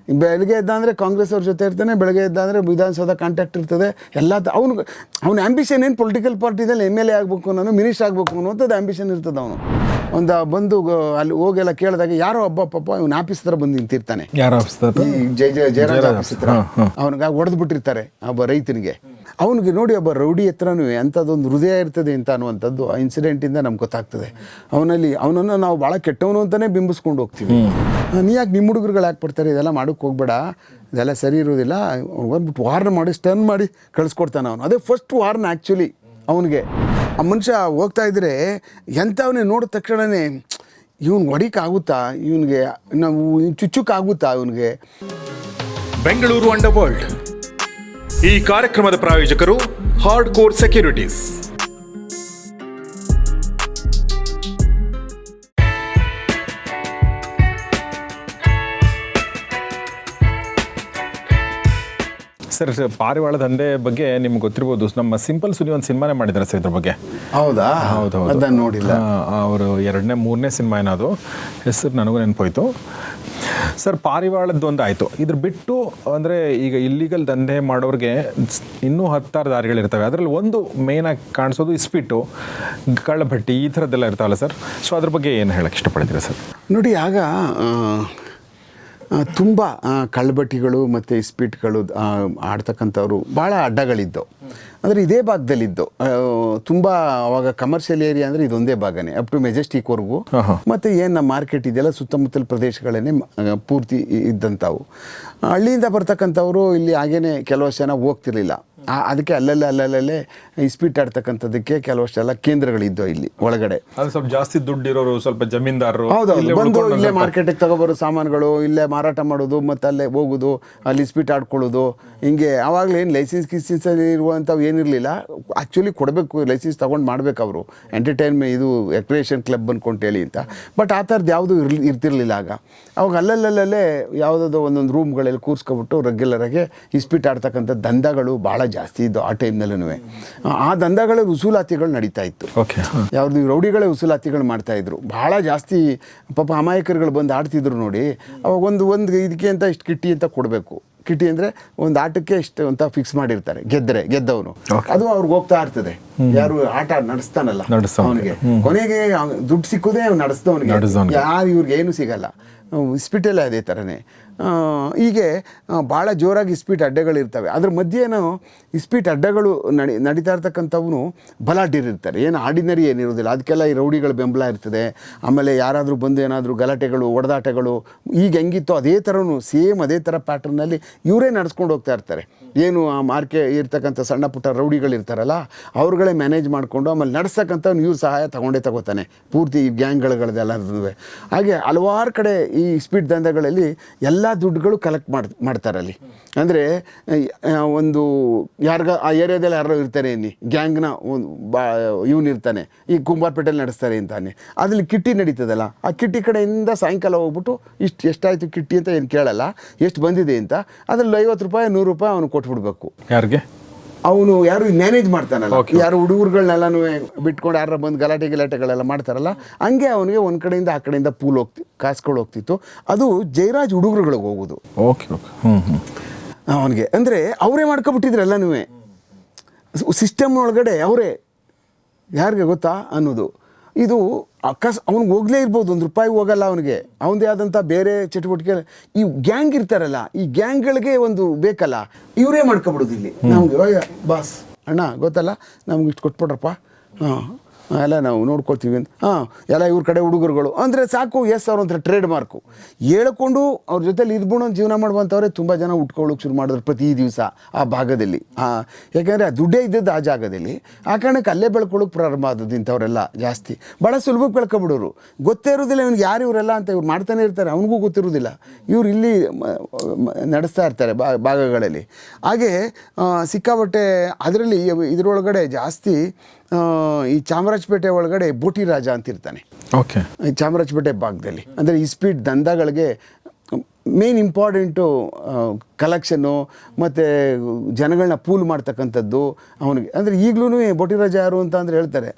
ಬೆಳಗ್ಗೆ ಎದ್ದ ಅಂದರೆ ಕಾಂಗ್ರೆಸ್ ಅವ್ರ ಜೊತೆ ಇರ್ತಾನೆ, ಬೆಳಗ್ಗೆ ಎದ್ದ ಅಂದರೆ ವಿಧಾನಸೌಧ ಕಾಂಟ್ಯಾಕ್ಟ್ ಇರ್ತದೆ ಎಲ್ಲ. ಅವ್ನ ಆ್ಯಂಬಿಷನ್ ಏನು ಪೊಲಿಟಿಕಲ್ ಪಾರ್ಟಿದಲ್ಲಿ MLA ಆಗಬೇಕು ಅನ್ನೋ, ಮಿನಿಸ್ಟರ್ ಆಗಬೇಕು ಅನ್ನೋಂಥದ್ದು ಆ್ಯಂಬಿಷನ್ ಇರ್ತದೆ. ಅವನು ಒಂದು ಬಂದು ಅಲ್ಲಿ ಹೋಗೆಲ್ಲ ಕೇಳಿದಾಗ ಯಾರೋ ಪಾಪ ಇವ್ನ ಆಫೀಸ್ ಹತ್ರ ಬಂದು ನಿಂತಿರ್ತಾನೆ, ಯಾರು ಆಫೀಸ್ ಜಯರಾಜ್ ಆಫೀಸ್ ಹತ್ರ. ಅವನಿಗೆ ಹೊಡೆದು ಬಿಟ್ಟಿರ್ತಾರೆ ಒಬ್ಬ ರೈತನಿಗೆ. ಅವನಿಗೆ ನೋಡಿ ಒಬ್ಬ ರೌಡಿ ಹತ್ರನೂ ಅಂಥದ್ದೊಂದು ಹೃದಯ ಇರ್ತದೆ ಅಂತ ಅನ್ನುವಂಥದ್ದು ಆ ಇನ್ಸಿಡೆಂಟಿಂದ ನಮ್ಗೆ ಗೊತ್ತಾಗ್ತದೆ. ಅವನನ್ನು ನಾವು ಭಾಳ ಕೆಟ್ಟವನು ಅಂತಲೇ ಬಿಂಬಿಸ್ಕೊಂಡು ಹೋಗ್ತೀವಿ. ನೀ ಯಾಕೆ ನಿಮ್ಮ ಹುಡುಗರುಗಳು ಯಾಕೆ ಬರ್ತಾರೆ, ಇದೆಲ್ಲ ಮಾಡೋಕ್ಕೆ ಹೋಗ್ಬೇಡ, ಇದೆಲ್ಲ ಸರಿ ಇರೋದಿಲ್ಲ. ಬಂದ್ಬಿಟ್ಟು ವಾರ್ನ್ ಮಾಡಿ ಸ್ಟರ್ನ್ ಮಾಡಿ ಕಳಿಸ್ಕೊಡ್ತಾನೆ ಅವನು. ಅದೇ ಫಸ್ಟ್ ವಾರ್ನ್ ಆ್ಯಕ್ಚುಲಿ ಅವನಿಗೆ. ಆ ಮನುಷ್ಯ ಹೋಗ್ತಾ ಇದ್ರೆ ಎಂಥವನೇ ನೋಡಿದ ತಕ್ಷಣವೇ ಇವ್ನಿಗೆ ಹೊಡಿಕಾಗುತ್ತಾ, ಇವನಿಗೆ ನಾವು ಚುಚ್ಚುಕ್ಕಾಗುತ್ತಾ ಇವನಿಗೆ. ಬೆಂಗಳೂರು ಅಂಡರ್ ವರ್ಲ್ಡ್ ಈ ಕಾರ್ಯಕ್ರಮದ ಪ್ರಾಯೋಜಕರು ಹಾರ್ಡ್ ಕೋರ್ ಸೆಕ್ಯೂರಿಟೀಸ್. ಸರ್, ಪಾರಿವಾಳ ದಂಧೆ ಬಗ್ಗೆ ನಿಮ್ಗೆ ಗೊತ್ತಿರ್ಬೋದು. ನಮ್ಮ ಸಿಂಪಲ್ ಸುನಿ ಒಂದು ಸಿನಿಮಾನೇ ಮಾಡಿದ್ದಾರೆ ಸರ್ ಇದ್ರ ಬಗ್ಗೆ. ಹೌದಾ? ಹೌದು, ಅದನ್ನು ನೋಡಿಲ್ಲ. ಅವರು 2ನೇ 3ನೇ ಸಿನಿಮಾ ಏನದು, ಹೆಸರು ನನಗೂ ನೆನಪೋಯ್ತು ಸರ್. ಪಾರಿವಾಳದ್ದು ಒಂದು ಆಯಿತು. ಇದ್ರ ಬಿಟ್ಟು ಅಂದರೆ ಈಗ ಇಲ್ಲಿಗಲ್ ದಂಧೆ ಮಾಡೋರಿಗೆ ಇನ್ನೂ 10 ದಾರಿಗಳಿರ್ತವೆ. ಅದರಲ್ಲಿ ಒಂದು ಮೇಯ್ನಾಗಿ ಕಾಣಿಸೋದು ಇಸ್ಪಿಟ್ಟು, ಕಳ್ಳಭಟ್ಟಿ, ಈ ಥರದ್ದೆಲ್ಲ ಇರ್ತಾವಲ್ಲ ಸರ್. ಸೊ ಅದ್ರ ಬಗ್ಗೆ ಏನು ಹೇಳಕ್ಕೆ ಇಷ್ಟಪಡ್ತೀರಾ ಸರ್? ನೋಡಿ, ಆಗ ತುಂಬ ಕಳ್ಳಭಟ್ಟಿಗಳು ಮತ್ತು ಇಸ್ಪೀಟ್ಗಳು ಆಡ್ತಕ್ಕಂಥವ್ರು ಭಾಳ ಅಡ್ಡಗಳಿದ್ದವು. ಅಂದರೆ ಇದೇ ಭಾಗದಲ್ಲಿದ್ದು ತುಂಬ ಅವಾಗ ಕಮರ್ಷಿಯಲ್ ಏರಿಯಾ ಅಂದರೆ ಇದೊಂದೇ ಭಾಗನೇ, ಅಪ್ ಟು ಮೆಜೆಸ್ಟಿಕ್ವರೆಗೂ. ಮತ್ತು ಏನು ನಮ್ಮ ಮಾರ್ಕೆಟ್ ಇದೆಯಲ್ಲ ಸುತ್ತಮುತ್ತಲ ಪ್ರದೇಶಗಳನ್ನೇ ಪೂರ್ತಿ ಇದ್ದಂಥವು. ಹಳ್ಳಿಯಿಂದ ಬರ್ತಕ್ಕಂಥವ್ರು ಇಲ್ಲಿ ಹಾಗೇ ಕೆಲವಷ್ಟು ಜನ ಹೋಗ್ತಿರ್ಲಿಲ್ಲ. ಅದಕ್ಕೆ ಅಲ್ಲಲ್ಲೇ ಇಸ್ಪೀಟ್ ಆಡ್ತಕ್ಕಂಥದ್ದಕ್ಕೆ ಕೆಲವಷ್ಟೆಲ್ಲ ಕೇಂದ್ರಗಳಿದ್ದವು ಇಲ್ಲಿ ಒಳಗಡೆ. ಅದು ಸ್ವಲ್ಪ ಜಾಸ್ತಿ ದುಡ್ಡಿರೋರು, ಸ್ವಲ್ಪ ಜಮೀನ್ದಾರರು ಹೌದೌದು ಬಂದು ಇಲ್ಲೇ ಮಾರ್ಕೆಟಿಗೆ ತಗೊಬರೋ ಸಾಮಾನುಗಳು ಇಲ್ಲೇ ಮಾರಾಟ ಮಾಡೋದು, ಮತ್ತು ಅಲ್ಲೇ ಹೋಗೋದು, ಅಲ್ಲಿ ಇಸ್ಪೀಟ್ ಆಡ್ಕೊಳ್ಳೋದು. ಹಿಂಗೆ ಆವಾಗಲೇ ಏನು ಲೈಸೆನ್ಸ್ ಇರುವಂಥವು ಏನಿರಲಿಲ್ಲ. ಆ್ಯಕ್ಚುಲಿ ಕೊಡಬೇಕು, ಲೈಸೆನ್ಸ್ ತೊಗೊಂಡು ಮಾಡಬೇಕು ಅವರು, ಎಂಟರ್ಟೈನ್ಮೆಂಟ್ ಇದು ರೆಕ್ರಿಯೇಷನ್ ಕ್ಲಬ್ ಅಂದ್ಕೊಂಡೇಳಿ ಅಂತ. ಬಟ್ ಆ ಥರದ್ದು ಯಾವುದೂ ಇರ್ತಿರ್ಲಿಲ್ಲ ಅವಾಗ ಅಲ್ಲಲ್ಲೇ ಯಾವುದಾದ್ರು ಒಂದೊಂದು ರೂಮ್ಗಳಲ್ಲಿ ಕೂರಿಸ್ಕೊಬಿಟ್ಟು ರೆಗ್ಯುಲರಾಗಿ ಇಸ್ಪೀಟ್ ಆಡ್ತಕ್ಕಂಥ ದಂಧಗಳು ಭಾಳ ಜಾಸ್ತಿ ಇದ್ದು ಆ ಟೈಮ್ನಲ್ಲೂ. ಆ ದಂಧಗಳ ವಸೂಲಾತಿಗಳು ನಡೀತಾ ಇತ್ತು. ಯಾವ್ದು ರೌಡಿಗಳೇ ವಸೂಲಾತಿಗಳು ಮಾಡ್ತಾಯಿದ್ರು ಭಾಳ ಜಾಸ್ತಿ. ಪಾಪ ಅಮಾಯಕರುಗಳು ಬಂದು ಆಡ್ತಿದ್ರು ನೋಡಿ. ಅವಾಗ ಒಂದು ಇದಕ್ಕೆ ಅಂತ ಇಷ್ಟು ಕಿಟ್ಟಿ ಅಂತ ಕೊಡಬೇಕು. ಕಿಟ್ಟಿ ಅಂದರೆ ಒಂದು ಆಟಕ್ಕೆ ಇಷ್ಟು ಅಂತ ಫಿಕ್ಸ್ ಮಾಡಿರ್ತಾರೆ, ಗೆದ್ದವನು. ಅದು ಅವ್ರಿಗೆ ಹೋಗ್ತಾ ಇರ್ತದೆ. ಯಾರು ಆಟ ನಡೆಸ್ತಾನಲ್ಲ ಅವನಿಗೆ ಕೊನೆಗೆ ದುಡ್ಡು ಸಿಕ್ಕೋದೇ ಅವ್ನು ನಡೆಸ್ದವನಿಗೆ. ಯಾರು ಇವ್ರಿಗೆ ಏನು ಸಿಗಲ್ಲ. ಇಸ್ಪೀಟಲ್ಲೇ ಅದೇ ಥರನೇ. ಹೀಗೆ ಭಾಳ ಜೋರಾಗಿ ಇಸ್ಪೀಟ್ ಅಡ್ಡೆಗಳಿರ್ತವೆ. ಅದ್ರ ಮಧ್ಯೇನೋ ಇಸ್ಪೀಟ್ ಅಡ್ಡೆಗಳು ನಡೀತಾ ಇರ್ತಕ್ಕಂಥವನು ಬಲಾಢ್ಯರಿರ್ತಾರೆ. ಏನು ಆರ್ಡಿನರಿ ಏನಿರೋದಿಲ್ಲ. ಅದಕ್ಕೆಲ್ಲ ಈ ರೌಡಿಗಳ ಬೆಂಬಲ ಇರ್ತದೆ. ಆಮೇಲೆ ಯಾರಾದರೂ ಬಂದು ಏನಾದರೂ ಗಲಾಟೆಗಳು, ಹೊಡೆದಾಟಗಳು ಈಗ ಹೆಂಗಿತ್ತೋ ಅದೇ ಥರನೂ ಸೇಮ್ ಅದೇ ಥರ ಪ್ಯಾಟ್ರನ್ನಲ್ಲಿ ಇವರೇ ನಡೆಸ್ಕೊಂಡು ಹೋಗ್ತಾ ಇರ್ತಾರೆ. ಏನು ಆ ಇರ್ತಕ್ಕಂಥ ಸಣ್ಣ ಪುಟ್ಟ ರೌಡಿಗಳಿರ್ತಾರಲ್ಲ ಅವ್ರುಗಳೇ ಮ್ಯಾನೇಜ್ ಮಾಡಿಕೊಂಡು ಆಮೇಲೆ ನಡೆಸ್ತಕ್ಕಂಥವ್ನು ಇವ್ರ ಸಹಾಯ ತಗೋತಾನೆ ಪೂರ್ತಿ ಈ ಗ್ಯಾಂಗ್ಗಳದೆಲ್ಲರದ್ದು. ಹಾಗೆ ಹಲವಾರು ಕಡೆ ಈ ಸ್ಪೀಡ್ ದಂಧೆಗಳಲ್ಲಿ ಎಲ್ಲ ದುಡ್ಡುಗಳು ಕಲೆಕ್ಟ್ ಮಾಡ್ತಾರೆ ಅಲ್ಲಿ. ಅಂದರೆ ಒಂದು ಆ ಏರಿಯಾದಲ್ಲಿ ಯಾರೋ ಇರ್ತಾರೆ, ಇಲ್ಲಿ ಗ್ಯಾಂಗ್ನ ಇವನಿರ್ತಾನೆ, ಈ ಕುಂಬಾರಪೇಟೆಯಲ್ಲಿ ನಡೆಸ್ತಾರೆ ಅಂತಾನೆ. ಅದ್ರಲ್ಲಿ ಕಿಟ್ಟಿ ನಡೀತದಲ್ಲ, ಆ ಕಿಟ್ಟಿ ಕಡೆಯಿಂದ ಸಾಯಂಕಾಲ ಹೋಗ್ಬಿಟ್ಟು ಎಷ್ಟಾಯಿತು ಕಿಟ್ಟಿ ಅಂತ ಏನು ಕೇಳಲ್ಲ, ಎಷ್ಟು ಬಂದಿದೆ ಅಂತ. ಅದರಲ್ಲಿ 50 ರೂಪಾಯಿ 100 ರೂಪಾಯಿ ಅವನು ಕೊಟ್ಬಿಡ್ಬೇಕು. ಯಾರಿಗೆ? ಅವನು ಯಾರು ಮ್ಯಾನೇಜ್ ಮಾಡ್ತಾನಲ್ಲ, ಯಾರು ಹುಡುಗರುಗಳನ್ನೆಲ್ಲನೂ ಬಿಟ್ಕೊಂಡು ಯಾರು ಬಂದು ಗಲಾಟೆಗಳೆಲ್ಲ ಮಾಡ್ತಾರಲ್ಲ, ಹಂಗೆ ಅವನಿಗೆ ಒಂದು ಕಡೆಯಿಂದ ಆ ಕಡೆಯಿಂದ ಕಾಸ್ಕೊಂಡು ಹೋಗ್ತಿತ್ತು. ಅದು ಜಯರಾಜ್ ಹುಡುಗರುಗಳಿಗೆ ಹೋಗೋದು ಅವನಿಗೆ. ಅಂದರೆ ಅವರೇ ಮಾಡ್ಕೊಬಿಟ್ಟಿದ್ರು ಎಲ್ಲನೂ ಸಿಸ್ಟಮ್ ಒಳಗಡೆ. ಅವರೇ ಯಾರಿಗೆ ಗೊತ್ತಾ ಅನ್ನೋದು. ಇದು ಅವ್ನಿಗೆ ಹೋಗಲೇ ಇರ್ಬೋದು, 1 ರೂಪಾಯಿ ಹೋಗಲ್ಲ ಅವನಿಗೆ. ಅವನದೇ ಆದಂಥ ಬೇರೆ ಚಟುವಟಿಕೆ. ಈ ಗ್ಯಾಂಗ್ ಇರ್ತಾರಲ್ಲ, ಈ ಗ್ಯಾಂಗ್ಗಳಿಗೆ ಒಂದು ಬೇಕಲ್ಲ, ಇವರೇ ಮಾಡ್ಕೊಬಿಡೋದು ಇಲ್ಲಿ. ನಮ್ಗೆ ಬಾಸ್ ಅಣ್ಣ ಗೊತ್ತಲ್ಲ, ನಮ್ಗೆ ಇಷ್ಟು ಕೊಟ್ಬಿಡ್ರಪ್ಪ, ಎಲ್ಲ ನಾವು ನೋಡ್ಕೊಳ್ತೀವಿ ಅಂತ. ಎಲ್ಲ ಇವ್ರ ಕಡೆ ಹುಡುಗರುಗಳು ಅಂದರೆ ಸಾಕು. ಅವ್ರ ಒಂಥರ ಟ್ರೇಡ್ ಮಾರ್ಕು ಹೇಳ್ಕೊಂಡು ಅವ್ರ ಜೊತೆಲಿ ಇದ್ಬಿಟ್ಟು ಜೀವನ ಮಾಡುವಂಥವ್ರೆ ತುಂಬ ಜನ ಉಟ್ಕೊಳ್ಳೋಕೆ ಶುರು ಮಾಡಿದ್ರು ಪ್ರತಿ ದಿವಸ ಆ ಭಾಗದಲ್ಲಿ. ಯಾಕೆಂದರೆ ಆ ದುಡ್ಡೇ ಇದ್ದದ್ದು ಆ ಜಾಗದಲ್ಲಿ. ಆ ಕಾರಣಕ್ಕೆ ಅಲ್ಲೇ ಬೆಳ್ಕೊಳ್ಳೋಕೆ ಪ್ರಾರಂಭ ಆದದ್ದು ಇಂಥವರೆಲ್ಲ ಜಾಸ್ತಿ. ಭಾಳ ಸುಲಭಕ್ಕೆ ಬೆಳ್ಕೊಬಿಡೋರು. ಗೊತ್ತೇ ಇರೋದಿಲ್ಲ ಇವ್ನಿಗೆ ಯಾರು ಇವರೆಲ್ಲ ಅಂತ. ಇವ್ರು ಮಾಡ್ತಾನೆ ಇರ್ತಾರೆ, ಅವನಿಗೂ ಗೊತ್ತಿರೋದಿಲ್ಲ. ಇವ್ರು ಇಲ್ಲಿ ನಡೆಸ್ತಾ ಇರ್ತಾರೆ ಭಾಗಗಳಲ್ಲಿ. ಹಾಗೆ ಸಿಕ್ಕಾಬಟ್ಟೆ ಅದರಲ್ಲಿ ಇದರೊಳಗಡೆ ಜಾಸ್ತಿ ಈ ಚಾಮರಾಜಪೇಟೆ ಒಳಗಡೆ ಬೋಟಿ ರಾಜ ಅಂತಿರ್ತಾನೆ. ಈ ಚಾಮರಾಜಪೇಟೆ ಭಾಗದಲ್ಲಿ ಅಂದರೆ ಈ ಸ್ಪೀಡ್ ದಂಧಗಳಿಗೆ ಮೇನ್ ಇಂಪಾರ್ಟೆಂಟು ಕಲೆಕ್ಷನ್ನು ಮತ್ತು ಜನಗಳನ್ನ ಪೂಲ್ ಮಾಡ್ತಕ್ಕಂಥದ್ದು ಅವನಿಗೆ. ಅಂದರೆ ಈಗಲೂ ಬೋಟಿ ರಾಜ ಯಾರು ಅಂತ ಅಂದರೆ ಹೇಳ್ತಾರೆ.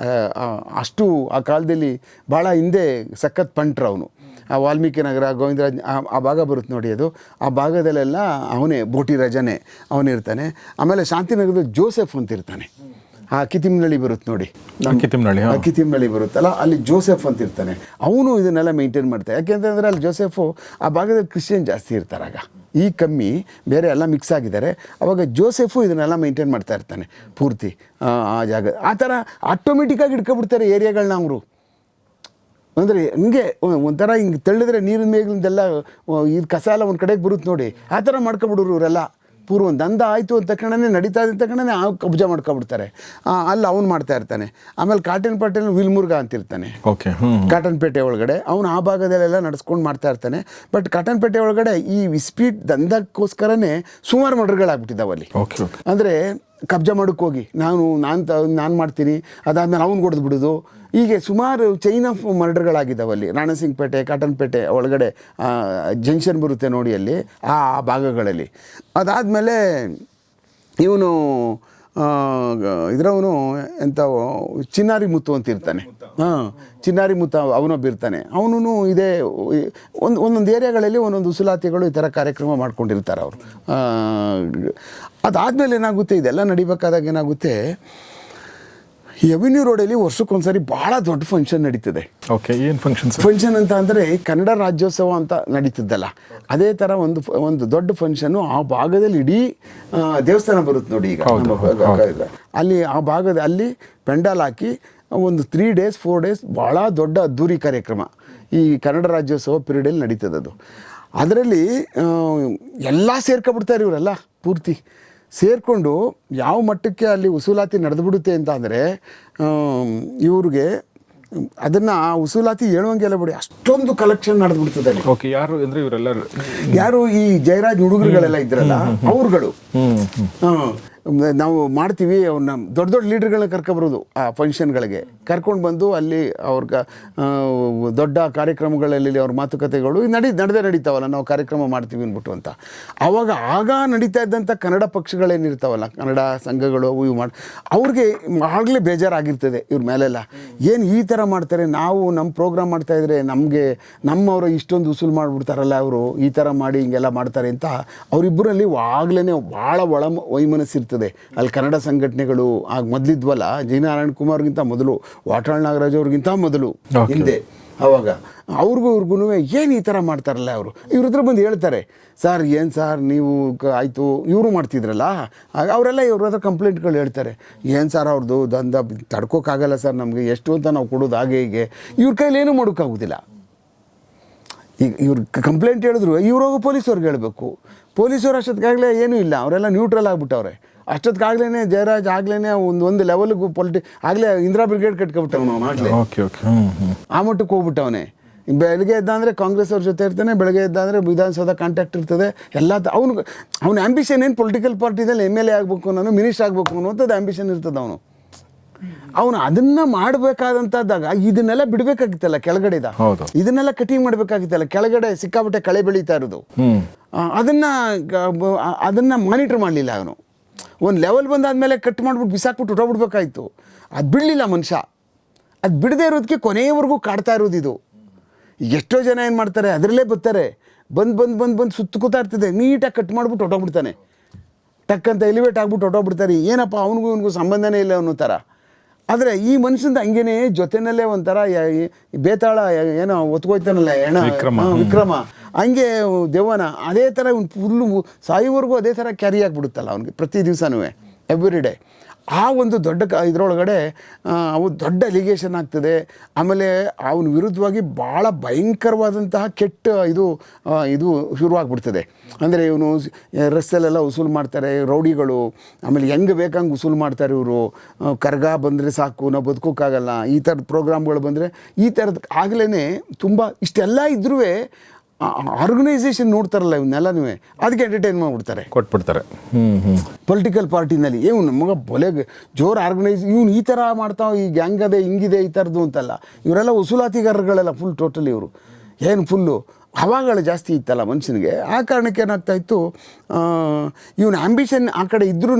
ಅಷ್ಟು ಆ ಕಾಲದಲ್ಲಿ ಭಾಳ ಹಿಂದೆ ಸಖತ್ ಪಂಟ್ರು ಅವನು. ಆ ವಾಲ್ಮೀಕಿ ನಗರ ಗೋವಿಂದರಾಜ್ ಆ ಭಾಗ ಬರುತ್ತೆ ನೋಡಿ, ಅದು ಆ ಭಾಗದಲ್ಲೆಲ್ಲ ಅವನೇ ಬೋಟಿ ರಜನೆ ಅವನಿರ್ತಾನೆ. ಆಮೇಲೆ ಶಾಂತಿನಗರದ ಜೋಸೆಫ್ ಅಂತ ಇರ್ತಾನೆ, ಆ ಕಿತಿಮ್ನಳ್ಳಿ ಬರುತ್ತೆ ನೋಡಿ, ಕಿತಿಮ್ನಳ್ಳಿ ಬರುತ್ತಲ್ಲ, ಅಲ್ಲಿ ಜೋಸೆಫ್ ಅಂತ ಇರ್ತಾನೆ. ಅವನು ಇದನ್ನೆಲ್ಲ ಮೇಂಟೈನ್ ಮಾಡ್ತಾನೆ. ಯಾಕೆಂತಂದರೆ ಅಲ್ಲಿ ಜೋಸೆಫು ಆ ಭಾಗದಲ್ಲಿ ಕ್ರಿಶ್ಚಿಯನ್ ಜಾಸ್ತಿ ಇರ್ತಾರಾಗ, ಈ ಕಮ್ಮಿ ಬೇರೆ ಎಲ್ಲ ಮಿಕ್ಸ್ ಆಗಿದ್ದಾರೆ. ಅವಾಗ ಜೋಸೆಫು ಇದನ್ನೆಲ್ಲ ಮೇಂಟೈನ್ ಮಾಡ್ತಾ ಇರ್ತಾನೆ ಪೂರ್ತಿ ಆ ಜಾಗ. ಆ ಥರ ಆಟೋಮೆಟಿಕ್ಕಾಗಿ ಹಿಡ್ಕೊಬಿಡ್ತಾರೆ ಏರಿಯಾಗಳನ್ನ ಅವರು. ಅಂದರೆ ಹಿಂಗೆ ಒಂಥರ ಹಿಂಗೆ ತಳ್ಳಿದ್ರೆ ನೀರಿನ ಮೇಲಿಂದೆಲ್ಲ ಇದು ಕಸ ಎಲ್ಲ ಒಂದು ಕಡೆಗೆ ಬರುತ್ತೆ ನೋಡಿ, ಆ ಥರ ಮಾಡ್ಕೊಬಿಡೋರು ಇವರೆಲ್ಲ. ಪೂರ್ವ ದಂಧ ಆಯಿತು ಅಂತ ತಕ್ಷಣವೇ ನಡೀತಾ ಇದ್ದ ತಕ್ಷಣವೇ ಆ ಕಬ್ಜ ಮಾಡ್ಕೊಬಿಡ್ತಾರೆ. ಅಲ್ಲಿ ಅವ್ನು ಮಾಡ್ತಾ ಇರ್ತಾನೆ. ಆಮೇಲೆ ಕಾಟನ್ ಪೇಟೆಯಲ್ಲಿ ವಿಲ್ಮುರ್ಗ ಅಂತಿರ್ತಾನೆ, ಕಾಟನ್ ಪೇಟೆ ಒಳಗಡೆ ಅವನು ಆ ಭಾಗದಲ್ಲೆಲ್ಲ ನಡೆಸ್ಕೊಂಡು ಮಾಡ್ತಾ ಇರ್ತಾನೆ. ಬಟ್ ಕಾಟನ್ ಪೇಟೆ ಒಳಗಡೆ ಈ ವಿಸ್ಪೀಟ್ ದಂಧಕ್ಕೋಸ್ಕರನೇ ಸುಮಾರು ಮರ್ಡರ್ಗಳಾಗ್ಬಿಟ್ಟಿದ್ದಾವಲ್ಲಿ. ಅಂದರೆ ಕಬ್ಜಾ ಮಾಡೋಕ್ಕೆ ಹೋಗಿ ನಾನು ಮಾಡ್ತೀನಿ, ಅದಾದಮೇಲೆ ಅವ್ನು ಹೊಡೆದು ಬಿಡೋದು, ಹೀಗೆ ಸುಮಾರು ಚೈನ್ ಆಫ್ ಮರ್ಡರ್ಗಳಾಗಿದ್ದಾವಲ್ಲಿ. ರಾಣಸಿಂಗ್ಪೇಟೆ, ಕಾಟನ್ ಪೇಟೆ ಒಳಗಡೆ ಜಂಕ್ಷನ್ ಬರುತ್ತೆ ನೋಡಿ, ಅಲ್ಲಿ ಆ ಭಾಗಗಳಲ್ಲಿ. ಅದಾದಮೇಲೆ ಇವನು ಇದರವನು ಎಂಥ ಚಿನ್ನಾರಿ ಮುತ್ತು ಅಂತ ಇರ್ತಾನೆ. ಚಿನ್ನಾರಿ ಮುತ್ತು ಅವನೊಬ್ಬ ಇರ್ತಾನೆ. ಅವನು ಇದೇ ಒಂದೊಂದು ಏರಿಯಾಗಳಲ್ಲಿ ಒಂದೊಂದು ಉಸುಲಾತಿಗಳು ಈ ಥರ ಕಾರ್ಯಕ್ರಮ ಮಾಡ್ಕೊಂಡಿರ್ತಾರೆ ಅವರು. ಅದಾದಮೇಲೆ ಏನಾಗುತ್ತೆ, ಇದೆಲ್ಲ ನಡಿಬೇಕಾದಾಗ ಏನಾಗುತ್ತೆ, ಈ ಅವೆನ್ಯೂ ರೋಡಲ್ಲಿ ವರ್ಷಕ್ಕೊಂದ್ಸರಿ ಭಾಳ ದೊಡ್ಡ ಫಂಕ್ಷನ್ ನಡೀತದೆ. ಏನು ಫಂಕ್ಷನ್ ಅಂತ ಅಂದರೆ ಕನ್ನಡ ರಾಜ್ಯೋತ್ಸವ ಅಂತ ನಡೀತಿದ್ದಲ್ಲ, ಅದೇ ಥರ ಒಂದು ದೊಡ್ಡ ಫಂಕ್ಷನ್ನು ಆ ಭಾಗದಲ್ಲಿ ಇಡೀ ದೇವಸ್ಥಾನ ಬರುತ್ತೆ ನೋಡಿ. ಈಗ ಅಲ್ಲಿ ಆ ಭಾಗದ ಅಲ್ಲಿ ಪೆಂಡಾಲ್ ಹಾಕಿ ಒಂದು 3 days 4 days ಭಾಳ ದೊಡ್ಡ ಅದ್ದೂರಿ ಕಾರ್ಯಕ್ರಮ ಈ ಕನ್ನಡ ರಾಜ್ಯೋತ್ಸವ ಪೀರಿಯಡಲ್ಲಿ ನಡೀತದೆ. ಅದು ಅದರಲ್ಲಿ ಎಲ್ಲ ಸೇರ್ಕೊಬಿಡ್ತಾರೆ ಇವರೆಲ್ಲ ಪೂರ್ತಿ ಸೇರಿಕೊಂಡು ಯಾವ ಮಟ್ಟಕ್ಕೆ ಅಲ್ಲಿ ಉಸುಲಾತಿ ನಡೆದುಬಿಡುತ್ತೆ ಅಂತ ಅಂದರೆ ಇವ್ರಿಗೆ ಅದನ್ನು ಆ ಉಸುಲಾತಿ ಹೇಳುವಂಗೆಲ್ಲ ಬಿಡಿ, ಅಷ್ಟೊಂದು ಕಲೆಕ್ಷನ್ ನಡೆದುಬಿಡ್ತದೆ ಅಲ್ಲಿ. ಯಾರು ಅಂದರೆ ಇವರೆಲ್ಲ ಯಾರು ಈ ಜಯರಾಜ್ ಹುಡುಗರುಗಳೆಲ್ಲ ಇದ್ರಲ್ಲ ಅವ್ರುಗಳು. ನಾವು ಮಾಡ್ತೀವಿ, ಅವ್ರನ್ನ ದೊಡ್ಡ ದೊಡ್ಡ ಲೀಡರ್ಗಳನ್ನ ಕರ್ಕೊಬರೋದು ಆ ಫಂಕ್ಷನ್ಗಳಿಗೆ ಕರ್ಕೊಂಡು ಬಂದು ಅಲ್ಲಿ ಅವ್ರಿಗೆ ದೊಡ್ಡ ಕಾರ್ಯಕ್ರಮಗಳಲ್ಲಿ ಅವ್ರ ಮಾತುಕತೆಗಳು ನಡೆದೇ ನಡೀತಾವಲ್ಲ, ನಾವು ಕಾರ್ಯಕ್ರಮ ಮಾಡ್ತೀವಿ ಅಂದ್ಬಿಟ್ಟು ಅಂತ. ಆಗ ನಡೀತಾ ಇದ್ದಂಥ ಕನ್ನಡ ಪಕ್ಷಗಳೇನಿರ್ತಾವಲ್ಲ, ಕನ್ನಡ ಸಂಘಗಳು ಅವು ಇವು ಅವ್ರಿಗೆ ಆಗಲೇ ಬೇಜಾರಾಗಿರ್ತದೆ ಇವ್ರ ಮೇಲೆಲ್ಲ. ಏನು ಈ ಥರ ಮಾಡ್ತಾರೆ, ನಾವು ನಮ್ಮ ಪ್ರೋಗ್ರಾಮ್ ಮಾಡ್ತಾಯಿದ್ರೆ ನಮ್ಮವರು ಇಷ್ಟೊಂದು ಉಸುಲು ಮಾಡಿಬಿಡ್ತಾರಲ್ಲ, ಅವರು ಈ ಥರ ಮಾಡಿ ಹಿಂಗೆಲ್ಲ ಮಾಡ್ತಾರೆ ಅಂತ ಅವರಿಬ್ಬರಲ್ಲಿ ಆಗಲೇ ಭಾಳ ವೈಮನಸ್ಸಿರ್ತದೆ. ಅಲ್ಲಿ ಕನ್ನಡ ಸಂಘಟನೆಗಳು ಆಗ ಮೊದಲಿದ್ವಲ್ಲ, ಜಿ ನಾರಾಯಣ್ ಕುಮಾರ್ಗಿಂತ ಮೊದಲು, ವಾಟಾಳ್ ನಾಗರಾಜ್ ಅವ್ರಿಗಿಂತ ಮೊದಲು ಹಿಂದೆ, ಅವಾಗ ಇವ್ರಿಗೂ ಏನು ಈ ಥರ ಮಾಡ್ತಾರಲ್ಲ ಅವರು. ಇವ್ರ ಹತ್ರ ಬಂದು ಹೇಳ್ತಾರೆ, ಸರ್ ಏನು ಸರ್ ನೀವು ಆಯಿತು ಇವರು ಮಾಡ್ತಿದ್ರಲ್ಲ, ಆಗ ಅವರೆಲ್ಲ ಇವ್ರ ಹತ್ರ ಕಂಪ್ಲೇಂಟ್ಗಳು ಹೇಳ್ತಾರೆ. ಏನು ಸರ್ ಅವ್ರದ್ದು ದಂಧ ತಡ್ಕೋಕ್ಕಾಗಲ್ಲ ಸರ್, ನಮಗೆ ಎಷ್ಟು ಅಂತ ನಾವು ಕೊಡೋದು ಹಾಗೆ ಹೀಗೆ. ಇವ್ರ ಕೈಲಿ ಏನೂ ಮಾಡೋಕ್ಕಾಗೋದಿಲ್ಲ. ಈಗ ಇವ್ರು ಕಂಪ್ಲೇಂಟ್ ಹೇಳಿದ್ರು ಇವ್ರೋಗು ಪೊಲೀಸವ್ರಿಗೆ ಹೇಳಬೇಕು. ಪೊಲೀಸವ್ರು ಅಷ್ಟೊತ್ತಿಗಾಗಲೇ ಏನೂ ಇಲ್ಲ, ಅವರೆಲ್ಲ ನ್ಯೂಟ್ರಲ್ ಆಗಿಬಿಟ್ಟವ್ರೆ. ಅಷ್ಟೊತ್ತಿಗಾಗಲೇ ಜಯರಾಜ್ ಆಗ್ಲೇ ಒಂದು ಲೆವೆಲ್ಗೂ ಆಗಲೇ ಇಂದಿರಾ ಬ್ರಿಗೇಡ್ ಕಟ್ಕೊಬಿಟ್ಟವನು ಅವನು. ಆಗಲೇ ಆ ಮಟ್ಟಕ್ಕೆ ಹೋಗ್ಬಿಟ್ಟವನೇ. ಬೆಳಗ್ಗೆ ಎದ್ದ ಅಂದರೆ ಕಾಂಗ್ರೆಸ್ ಅವ್ರ ಜೊತೆ ಇರ್ತಾನೆ, ಬೆಳಗ್ಗೆ ಎದ್ದ ಅಂದರೆ ವಿಧಾನಸೌಧ ಕಾಂಟ್ಯಾಕ್ಟ್ ಇರ್ತದೆ ಎಲ್ಲ. ಅವ್ನ ಆ್ಯಂಬಿಷನ್ ಏನು ಪೊಲಿಟಿಕಲ್ ಪಾರ್ಟಿದಲ್ಲಿ MLA ಆಗಬೇಕು ಅನ್ನೋ, ಮಿನಿಸ್ಟರ್ ಆಗಬೇಕು ಅನ್ನೋಂಥದ್ದು ಆ್ಯಂಬಿಷನ್ ಇರ್ತದೆ ಅವನು ಅದನ್ನು ಮಾಡಬೇಕಾದಂಥದ್ದಾಗ ಇದನ್ನೆಲ್ಲ ಬಿಡಬೇಕಾಗಿತ್ತಲ್ಲ ಕೆಳಗಡೆದ, ಇದನ್ನೆಲ್ಲ ಕಟಿಂಗ್ ಮಾಡಬೇಕಾಗಿತ್ತಲ್ಲ. ಕೆಳಗಡೆ ಸಿಕ್ಕಾಬಿಟ್ಟೆ ಕಳೆ ಬೆಳೀತಾ ಇರೋದು, ಅದನ್ನು ಮಾನಿಟ್ರ್ ಮಾಡಲಿಲ್ಲ ಅವನು. ಒಂದು ಲೆವೆಲ್ ಬಂದಾದಮೇಲೆ ಕಟ್ ಮಾಡಿಬಿಟ್ಟು ಬಿಸಾಕ್ಬಿಟ್ಟು ಹೊಟ್ಟೋಗ್ಬಿಡ್ಬೇಕಾಯ್ತು. ಅದು ಬಿಡಲಿಲ್ಲ ಮನುಷ್ಯ. ಅದು ಬಿಡದೇ ಇರೋದಕ್ಕೆ ಕೊನೆಯವರೆಗೂ ಕಾಡ್ತಾ ಇರೋದು ಇದು. ಎಷ್ಟೋ ಜನ ಏನು ಮಾಡ್ತಾರೆ, ಅದರಲ್ಲೇ ಬರ್ತಾರೆ, ಬಂದು ಸುತ್ತಕೋತಾ ಇರ್ತದೆ, ನೀಟಾಗಿ ಕಟ್ ಮಾಡಿಬಿಟ್ಟು ಹೊಟ್ಟೋಗ್ಬಿಡ್ತಾನೆ. ಟಕ್ಕಂತ ಎಲಿವೇಟ್ ಆಗ್ಬಿಟ್ಟು ಹೊಟ್ಟೋಗ್ಬಿಡ್ತಾರೆ. ಏನಪ್ಪ ಅವನಿಗೂ ಇವನಿಗೂ ಸಂಬಂಧನೇ ಇಲ್ಲ ಅನ್ನೋ ಥರ. ಆದರೆ ಈ ಮನುಷ್ಯಂದು ಹಂಗೇನೆ ಜೊತೆಯಲ್ಲೇ ಒಂಥರ ಬೇತಾಳ ಏನೋ ಒತ್ಕೋಯ್ತಾನಲ್ಲ ವಿಕ್ರಮ, ಹಂಗೆ ದೆವ್ವನ ಅದೇ ಥರ ಇವ್ನು ಫುಲ್ಲು ಸಾಯುವವರೆಗೂ ಅದೇ ಥರ ಕ್ಯಾರಿ ಆಗಿಬಿಡುತ್ತಲ್ಲ ಅವ್ನಿಗೆ ಪ್ರತಿ ದಿವಸನೂ ಎವ್ರಿ ಡೇ. ಆ ಒಂದು ದೊಡ್ಡ ಇದರೊಳಗಡೆ ಅವು ದೊಡ್ಡ ಅಲಿಗೇಷನ್ ಆಗ್ತದೆ. ಆಮೇಲೆ ಅವನ ವಿರುದ್ಧವಾಗಿ ಭಾಳ ಭಯಂಕರವಾದಂತಹ ಕೆಟ್ಟ ಇದು ಶುರುವಾಗ್ಬಿಡ್ತದೆ. ಅಂದರೆ ಇವನು ರಸ್ತೆಲೆಲ್ಲ ವಸೂಲು ಮಾಡ್ತಾರೆ ರೌಡಿಗಳು, ಆಮೇಲೆ ಹೆಂಗೆ ಬೇಕಂಗೆ ವಸೂಲು ಮಾಡ್ತಾರೆ ಇವರು. ಕರ್ಗ ಬಂದರೆ ಸಾಕು, ನಾವು ಬದುಕೋಕ್ಕಾಗಲ್ಲ, ಈ ಥರದ ಪ್ರೋಗ್ರಾಮ್ಗಳು ಬಂದರೆ ಈ ಥರದ್ದು ಆಗಲೇ ತುಂಬ ಇಷ್ಟೆಲ್ಲ ಇದ್ರೂ ಆರ್ಗನೈಸೇಷನ್ ನೋಡ್ತಾರಲ್ಲ ಇವನ್ನೆಲ್ಲನೂ, ಅದಕ್ಕೆ ಎಂಟರ್ಟೈನ್ ಮಾಡಿಬಿಡ್ತಾರೆ, ಕೊಟ್ಬಿಡ್ತಾರೆ. ಪೊಲಿಟಿಕಲ್ ಪಾರ್ಟಿನಲ್ಲಿ ಇವ್ನು ಮಗ ಬೊಲೆಗೆ ಜೋರು ಆರ್ಗನೈಸ್, ಇವ್ನು ಈ ಥರ ಮಾಡ್ತಾವ, ಈ ಗ್ಯಾಂಗ್ ಅದೇ ಹಿಂಗಿದೆ ಈ ಥರದ್ದು ಅಂತಲ್ಲ. ಇವರೆಲ್ಲ ವಸೂಲಾತಿಗಾರಗಳೆಲ್ಲ ಫುಲ್ ಟೋಟಲಿ ಇವರು ಏನು ಫುಲ್ಲು ಹವಾಗಳು ಜಾಸ್ತಿ ಇತ್ತಲ್ಲ ಮನುಷ್ಯನಿಗೆ. ಆ ಕಾರಣಕ್ಕೆ ಏನಾಗ್ತಾಯಿತ್ತು, ಇವನ ಆ್ಯಂಬಿಷನ್ ಆ ಕಡೆ ಇದ್ರೂ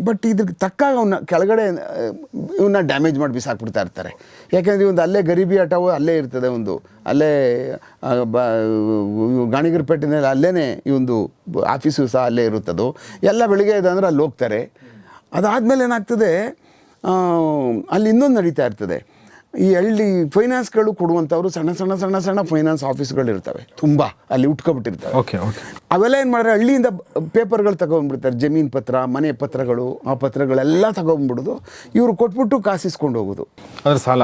ಬಟ್ ಇದ್ರಿಗೆ ತಕ್ಕಾಗ ಅವನ್ನ ಕೆಳಗಡೆ ಇವನ್ನ ಡ್ಯಾಮೇಜ್ ಮಾಡಿ ಬಿಸಾಕ್ಬಿಡ್ತಾ ಇರ್ತಾರೆ. ಯಾಕೆಂದರೆ ಒಂದು ಅಲ್ಲೇ ಗರೀಬಿ ಆಟವು ಅಲ್ಲೇ ಇರ್ತದೆ, ಒಂದು ಅಲ್ಲೇ ಗಾಣಿಗರಪೇಟೆನಲ್ಲಿ ಅಲ್ಲೇ ಈ ಒಂದು ಆಫೀಸು ಸಹ ಅಲ್ಲೇ ಇರುತ್ತದು. ಎಲ್ಲ ಬೆಳಿಗ್ಗೆ ಇದೆ ಅಂದರೆ ಅಲ್ಲಿ ಹೋಗ್ತಾರೆ. ಅದಾದಮೇಲೆ ಏನಾಗ್ತದೆ, ಅಲ್ಲಿ ಇನ್ನೊಂದು ನಡೀತಾ ಇರ್ತದೆ. ಈ ಹಳ್ಳಿ ಫೈನಾನ್ಸ್ಗಳು ಕೊಡುವಂಥವ್ರು ಸಣ್ಣ ಫೈನಾನ್ಸ್ ಆಫೀಸ್ಗಳಿರ್ತವೆ, ತುಂಬ ಅಲ್ಲಿ ಉಟ್ಕೊಬಿಟ್ಟಿರ್ತವೆ. Okay okay. ಅವೆಲ್ಲ ಏನು ಮಾಡಿದ್ರೆ ಹಳ್ಳಿಯಿಂದ ಪೇಪರ್ಗಳು ತಗೊಂಡ್ಬಿಡ್ತಾರೆ, ಜಮೀನು ಪತ್ರ, ಮನೆ ಪತ್ರಗಳು, ಆ ಪತ್ರಗಳೆಲ್ಲ ತಗೊಂಡ್ಬಿಡೋದು, ಇವರು ಕೊಟ್ಬಿಟ್ಟು ಕಾಸಿಸ್ಕೊಂಡು ಹೋಗೋದು. ಅಂದ್ರೆ ಸಾಲ